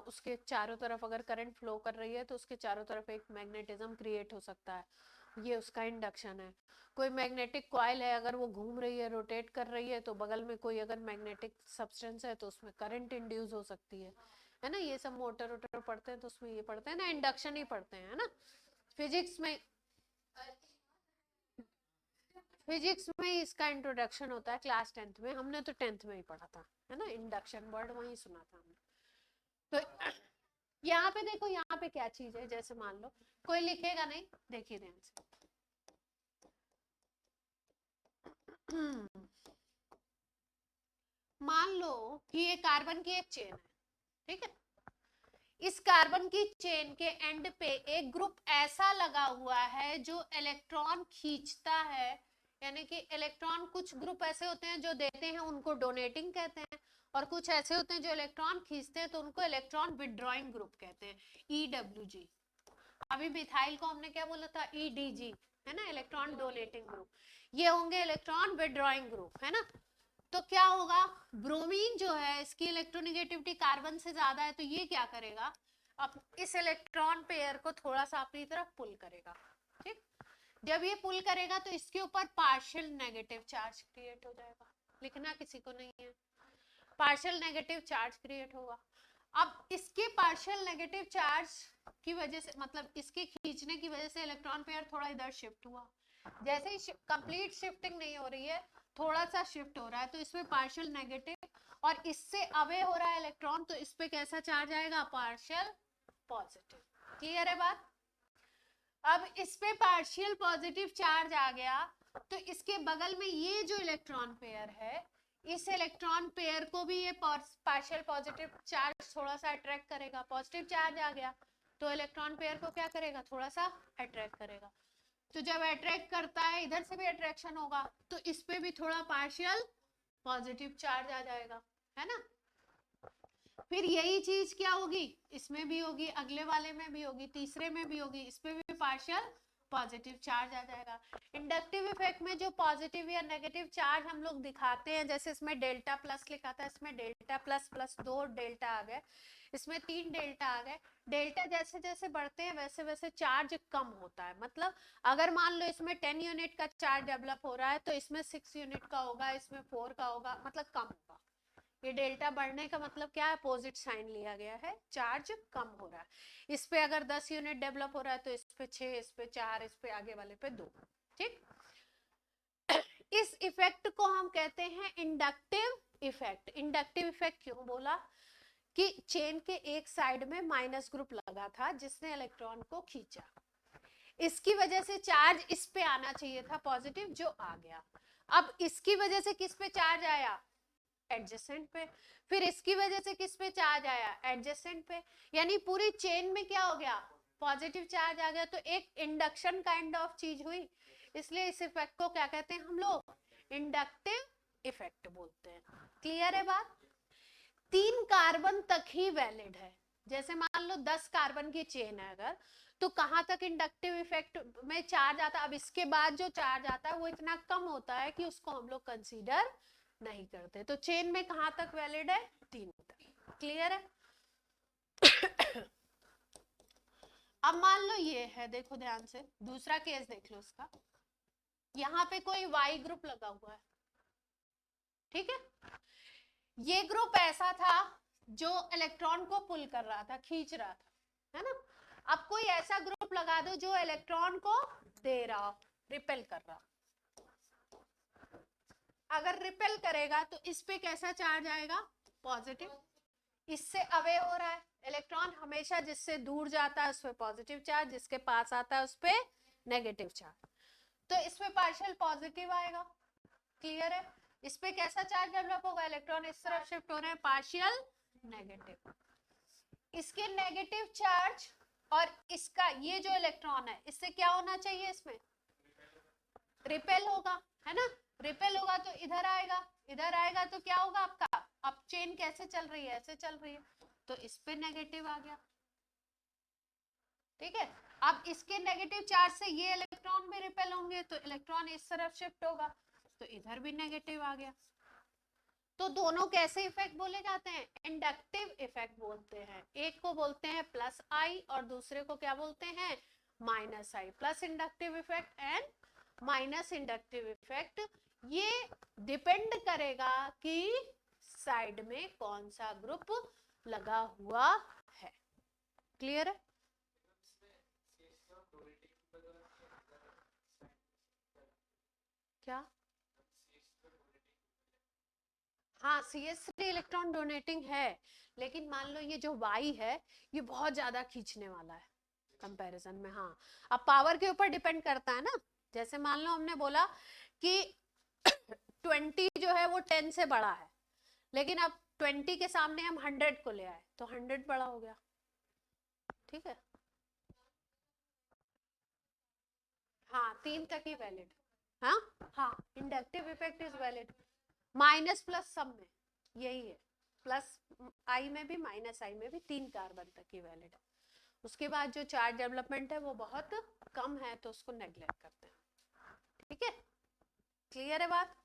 उसके चारों तरफ अगर करंट फ्लो कर रही है तो उसके चारों तरफ एक मैग्नेटिज्म क्रिएट हो सकता है, ये उसका इंडक्शन है। कोई मैग्नेटिक कॉइल है, अगर वो घूम रही है, रोटेट कर रही है, तो बगल में कोई अगर मैग्नेटिक सब्सटेंस है तो उसमें करंट इंड्यूस हो सकती है ना। ये सब मोटर वोटर पढ़ते हैं तो उसमें ये पढ़ते हैं ना, इंडक्शन ही पढ़ते हैं, है ना। फिजिक्स में फिजिक्स में ही इसका इंट्रोडक्शन होता है क्लास 10th में, हमने तो 10th में ही पढ़ा था, है ना, इंडक्शन वर्ड वही सुना था हमने। तो यहाँ पे देखो, यहाँ पे क्या चीज है, जैसे मान लो कोई लिखेगा नहीं, देखिए ध्यान से। मान लो कि ये कार्बन की एक चेन है, ठीक है। इस कार्बन की चेन के एंड पे एक ग्रुप ऐसा लगा हुआ है जो इलेक्ट्रॉन खींचता है, यानी कि इलेक्ट्रॉन, कुछ ग्रुप ऐसे होते हैं जो देते हैं, उनको डोनेटिंग कहते हैं, और कुछ ऐसे होते हैं जो इलेक्ट्रॉन खींचते हैं, तो उनको इलेक्ट्रॉन विड्रॉइंग ग्रुप कहते हैं, EWG। अभी मिथाइल को हमने क्या बोला था, EDG, है ना, इलेक्ट्रॉन डोनेटिंग ग्रुप। ये होंगे इलेक्ट्रॉन विड्रॉइंग ग्रुप, है ना। तो क्या होगा, ब्रोमीन जो है इसकी इलेक्ट्रोनेगेटिविटी कार्बन से ज्यादा है, तो ये क्या करेगा, अब इस इलेक्ट्रॉन पेयर को थोड़ा सा अपनी तरफ पुल करेगा, ठीक। जब ये पुल करेगा तो इसके ऊपर पार्शियल नेगेटिव चार्ज क्रिएट हो जाएगा, लिखना किसी को नहीं है, पार्शियल नेगेटिव चार्ज क्रिएट होगा। अब इसके पार्शियल नेगेटिव चार्ज की वजह से, मतलब इसके खींचने की वजह से इलेक्ट्रॉन पेयर थोड़ा इधर शिफ्ट हुआ। जैसे ही कंप्लीट शिफ्टिंग नहीं हो रही है, थोड़ा सा शिफ्ट हो रहा है, तो इसमें पार्शियल नेगेटिव, और इससे अवे हो रहा है इलेक्ट्रॉन, तो इस पे कैसा चार्ज आएगा, पार्शियल पॉजिटिव। क्लियर है बात। अब इस पे पार्शियल पॉजिटिव चार्ज आ गया, तो इसके बगल में ये जो इलेक्ट्रॉन पेयर है, इस इलेक्ट्रॉन पेयर को भी ये पार्शियल पॉजिटिव चार्ज थोड़ा सा अट्रैक्ट करेगा, पॉजिटिव चार्ज आ गया तो इलेक्ट्रॉन पेयर को क्या करेगा, थोड़ा सा अट्रैक्ट करेगा। तो जब अट्रैक्ट करता है, इधर से भी अट्रैक्शन होगा, तो इस पे भी थोड़ा पार्शियल पॉजिटिव चार्ज आ जाएगा, है ना। फिर यही चीज क्या होगी, इसमें भी होगी, अगले वाले में भी होगी, तीसरे में भी होगी, इस पे भी पार्शियल पॉजिटिव चार्ज आ जाएगा। इंडक्टिव इफेक्ट में जो पॉजिटिव या नेगेटिव चार्ज हम लोग दिखाते हैं, जैसे इसमें डेल्टा प्लस लिखा था, इसमें डेल्टा प्लस प्लस 2 डेल्टा आ गए, इसमें 3 डेल्टा आ गए। डेल्टा जैसे जैसे बढ़ते हैं वैसे वैसे चार्ज कम होता है, मतलब अगर मान लो इसमें 10 यूनिट का चार्ज डेवलप हो रहा है, तो इसमें 6 यूनिट का होगा, इसमें 4 का होगा, मतलब कम होगा। ये डेल्टा बढ़ने का मतलब क्या है, अपोजिट साइन लिया गया है, चार्ज कम हो रहा है। इस पे अगर 10 यूनिट डेवलप हो रहा है, तो इस पे 6, इस पे 4, इस पे आगे वाले पे 2, ठीक। इस इफेक्ट को हम कहते हैं इंडक्टिव इफेक्ट। इंडक्टिव इफेक्ट क्यों बोला, कि चेन के एक साइड में माइनस ग्रुप लगा था जिसने इलेक्ट्रॉन को खींचा, इसकी वजह से चार्ज इस पे आना चाहिए था पॉजिटिव, जो आ गया। अब इसकी वजह से किस पे चार्ज आया, एडजेसेंट पे। फिर इसकी वजह से किस पे चार्ज आया, एडजेसेंट पे। यानी पूरी चेन में क्या हो गया, पॉजिटिव चार्ज आ गया, तो एक इंडक्शन काइंड ऑफ चीज हुई। इसलिए इस इफेक्ट को क्या कहते हैं हम लोग, इंडक्टिव इफेक्ट बोलते हैं। क्लियर है बात। 3 कार्बन तक ही वैलिड है। जैसे मान लो 10 कार्बन की चेन है अगर, तो कहां तक इंडक्टिव इफेक्ट में चार्ज आता है। अब इसके बाद जो चार्ज आता है वो इतना कम होता है कि उसको हम लोग कंसीडर नहीं करते। तो चेन में कहां तक वैलिड है, 3 तक। क्लियर है। अब मान लो ये है, देखो ध्यान से, दूसरा केस देख लो इसका। यहाँ पे कोई वाई ग्रुप लगा हुआ है, ठीक है। ये ग्रुप ऐसा था जो इलेक्ट्रॉन को पुल कर रहा था, खींच रहा था, है ना। अब कोई ऐसा ग्रुप लगा दो जो इलेक्ट्रॉन को दे रहा, रिपेल कर रहा। अगर रिपेल करेगा तो इस पे कैसा चार्ज आएगा, पॉजिटिव। इससे अवे हो रहा है इलेक्ट्रॉन, हमेशा जिससे दूर जाता है उस पे पॉजिटिव चार्ज, जिसके पास आता है उस पे नेगेटिव चार्ज, तो इसमें पार्शियल पॉजिटिव आएगा। क्लियर है। इस पे कैसा चार्ज डेवलप होगा, इलेक्ट्रॉन इस तरफ शिफ्ट हो रहे हैं, पार्शियल नेगेटिव। इसके नेगेटिव चार्ज और इसका ये जो इलेक्ट्रॉन है, इससे क्या होना चाहिए, इसमें रिपेल होगा, है ना। रिपेल होगा तो इधर आएगा, इधर आएगा तो क्या होगा आपका, अब चेन कैसे चल रही है, ऐसे चल रही है, तो इस पे नेगेटिव आ गया, ठीक है। अब इसके नेगेटिव चार्ज से ये इलेक्ट्रॉन भी रिपेल होंगे, तो इलेक्ट्रॉन इस तरफ शिफ्ट होगा, तो इधर भी नेगेटिव आ गया। तो दोनों कैसे इफेक्ट बोले जाते हैं, इंडक्टिव इफेक्ट बोलते हैं। एक को बोलते हैं प्लस आई और दूसरे को क्या बोलते हैं, minus I. Plus inductive effect and minus inductive effect. ये डिपेंड करेगा कि साइड में कौन सा ग्रुप लगा हुआ है। क्लियर है। क्या? हाँ, CH3 इलेक्ट्रॉन डोनेटिंग है, लेकिन मान लो ये जो Y है ये बहुत ज्यादा खींचने वाला है कंपैरिजन में। हाँ, अब पावर के ऊपर डिपेंड करता है ना। जैसे मान लो हमने बोला कि 20 जो है वो 10 से बड़ा है, लेकिन अब 20 के सामने हम 100 को ले आए तो 100 बड़ा हो गया। ठीक है, हाँ 3 तक ही वैलिड। हाँ हाँ, inductive effect is valid minus plus सब में, यही है। प्लस आई में भी माइनस आई में भी 3 कार्बन तक ही वैलिड है। उसके बाद जो चार्ज डेवलपमेंट है वो बहुत कम है तो उसको नेग्लेक्ट करते हैं। ठीक है, क्लियर है बात?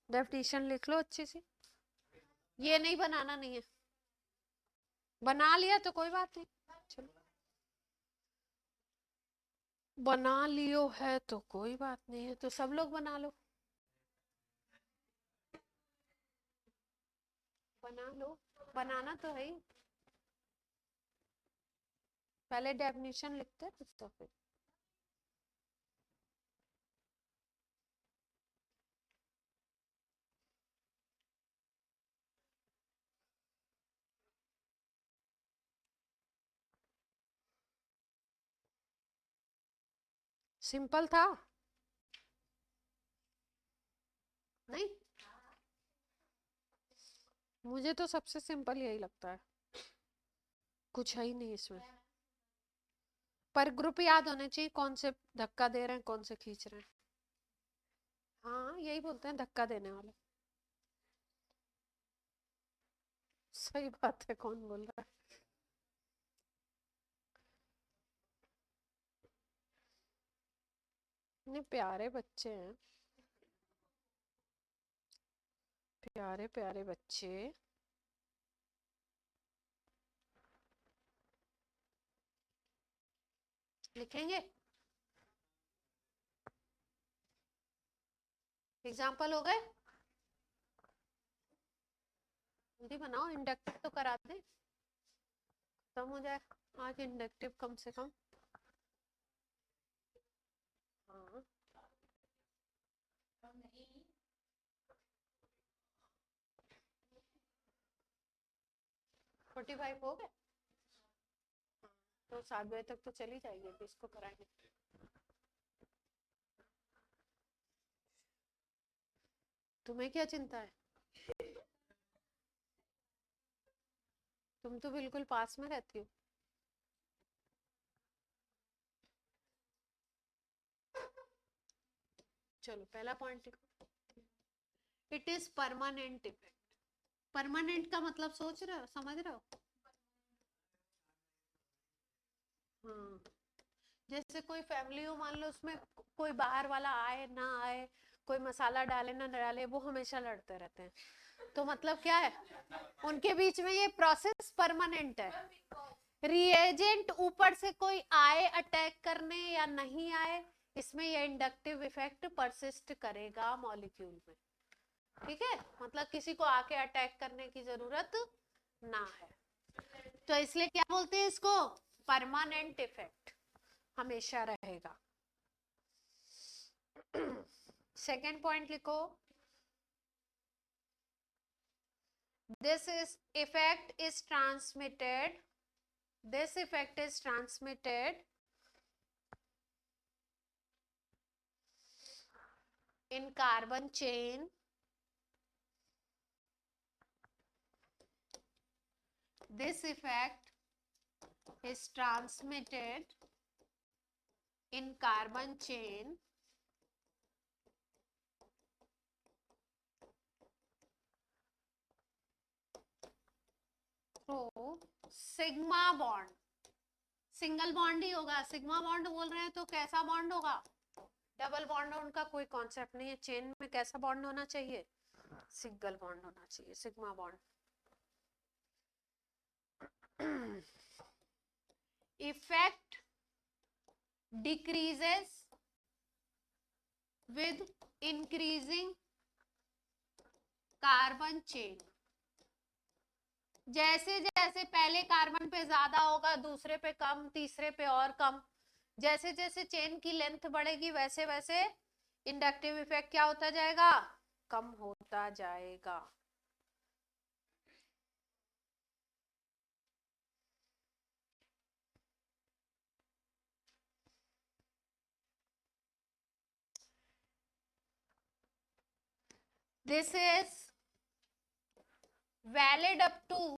डेफिनेशन लिख लो अच्छी सी, ये नहीं बनाना नहीं है, बना लिया तो कोई बात नहीं। चलो, बना लियो है तो कोई बात नहीं है, तो सब लोग बना लो, बना लो, बनाना तो है ही। पहले डेफिनेशन लिखते हैं तो फिर सिंपल था नहीं, मुझे तो सबसे सिंपल यही लगता है, कुछ है ही नहीं इसमें। पर ग्रुप याद होने चाहिए, कौन से धक्का दे रहे हैं कौन से खींच रहे हैं। हाँ यही बोलते हैं धक्का देने वाले। सही बात है, कौन बोल रहा है? इतने प्यारे बच्चे हैं, प्यारे प्यारे बच्चे। लिखेंगे, एग्जाम्पल हो गए, जल्दी बनाओ, इंडक्टिव तो करा दे, खत्म हो जाए आज इंडक्टिव कम से कम। हाँ 45 हो गए, तो 7 बजे तक तो चली जाएगी, तो इसको कराएंगे। तुम्हें क्या चिंता है, तुम तो बिल्कुल पास में रहती हो। चलो पहला पॉइंट लिखो, it is permanent effect. Permanent का मतलब सोच रहे हो, समझ रहे हो? हाँ, जैसे कोई फैमिली हो, मान लो उसमें कोई बाहर वाला आए ना आए, कोई मसाला डाले ना डाले, वो हमेशा लड़ते रहते हैं, तो मतलब क्या है, उनके बीच में ये प्रोसेस परमानेंट है। रिएजेंट ऊपर से कोई आए अटैक करने या नहीं आए, इसमें ये इंडक्टिव इफेक्ट परसिस्ट करेगा मॉलिक्यूल में। ठीक है, मतलब किसी को आके अटैक करने की जरूरत ना है, तो इसलिए क्या बोलते हैं इसको, परमानेंट इफेक्ट, हमेशा रहेगा। सेकेंड पॉइंट लिखो, this is effect is transmitted, this effect is transmitted in carbon chain, this effect is transmitted in carbon chain through sigma bond। Single bond ही होगा, सिग्मा बॉन्ड बोल रहे हैं तो कैसा बॉन्ड होगा, डबल बॉन्ड उनका कोई कॉन्सेप्ट नहीं है। चेन में कैसा बॉन्ड होना चाहिए, सिंगल बॉन्ड होना चाहिए, sigma bond. Effect decreases with increasing carbon chain। जैसे जैसे पहले कार्बन पे ज्यादा होगा, दूसरे पे कम, तीसरे पे और कम, जैसे जैसे चेन की लेंथ बढ़ेगी वैसे वैसे इंडक्टिव इफेक्ट क्या होता जाएगा, कम होता जाएगा। This is valid up to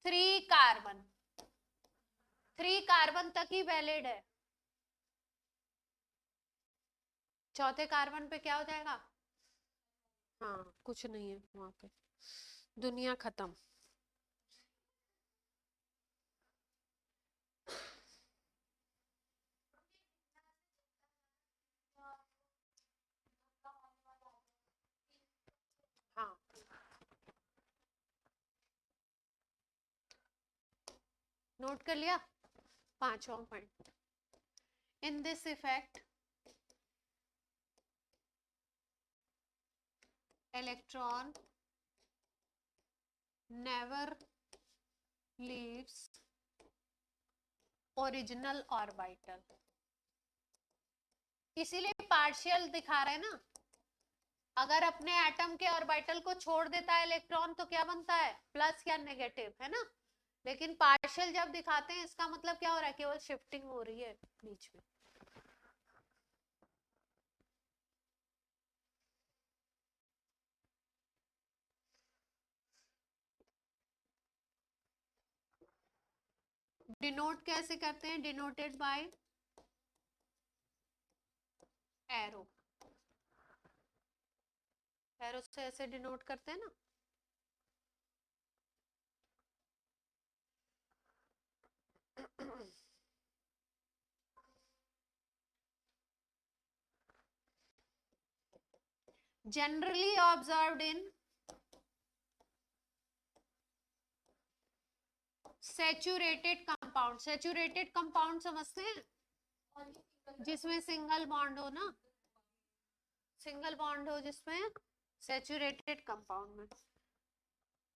3 carbon, 3 carbon तक ही वैलिड है। चौथे कार्बन पे क्या हो जाएगा, हाँ कुछ नहीं है वहां पे, दुनिया खत्म। हाँ नोट कर लिया। पांचवा point, in this effect electron never leaves original orbital। इसीलिए पार्शियल दिखा रहे हैं ना, अगर अपने एटम के ऑर्बिटल को छोड़ देता है इलेक्ट्रॉन तो क्या बनता है, प्लस या नेगेटिव, है ना। लेकिन पार्शियल जब दिखाते हैं इसका मतलब क्या हो रहा है, केवल शिफ्टिंग हो रही है बीच में। डिनोट कैसे करते हैं, डिनोटेड बाय एरो, एरो से ऐसे डिनोट करते हैं ना। Generally observed in saturated compound, saturated compound समझते हैं, जिसमें सिंगल बॉन्ड हो ना, सिंगल बॉन्ड हो जिसमें, सैचुरेटेड कंपाउंड में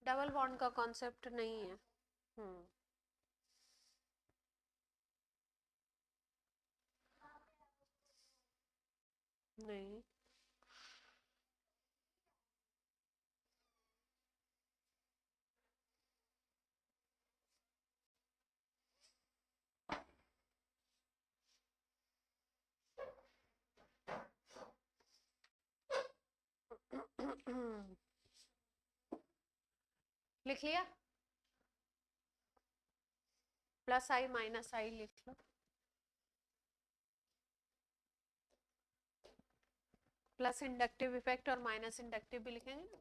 डबल बॉन्ड का कॉन्सेप्ट नहीं है। नहीं लिख लिया, प्लस आई माइनस आई लिख लो। प्लस इंडक्टिव इफेक्ट और माइनस इंडक्टिव भी लिखेंगे ना।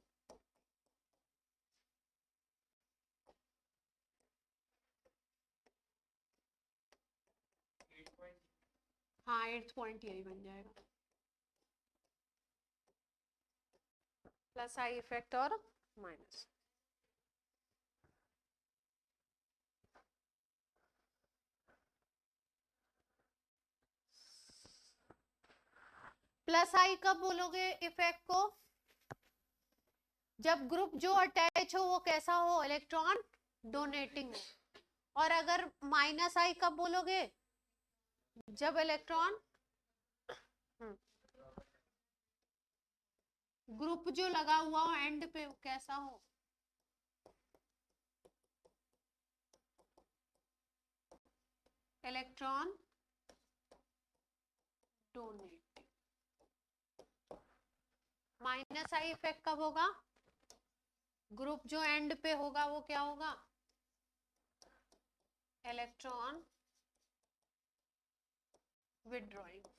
हाँ 8th पॉइंट यही बन जाएगा, प्लस आई इफेक्ट और माइनस। प्लस आई कब बोलोगे इफेक्ट को, जब ग्रुप जो अटैच हो वो कैसा हो, इलेक्ट्रॉन डोनेटिंग हो। और अगर माइनस आई कब बोलोगे, जब इलेक्ट्रॉन ग्रुप जो लगा हुआ हो एंड पे कैसा हो, electron donating. Minus I effect कब होगा, ग्रुप जो एंड पे होगा वो क्या होगा, इलेक्ट्रॉन विथड्रॉइंग।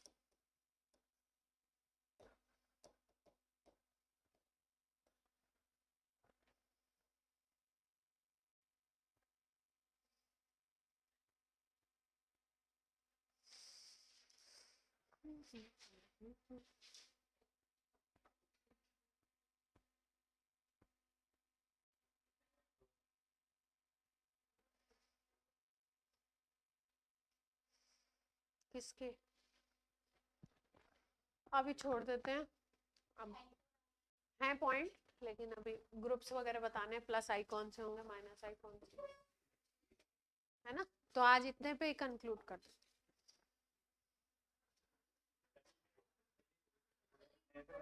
किसके, अभी छोड़ देते हैं, अब है पॉइंट, लेकिन अभी ग्रुप्स वगैरह बताने, प्लस आई कौन से होंगे, माइनस आई कौन से, है ना। तो आज इतने पे ही कंक्लूड कर Yeah,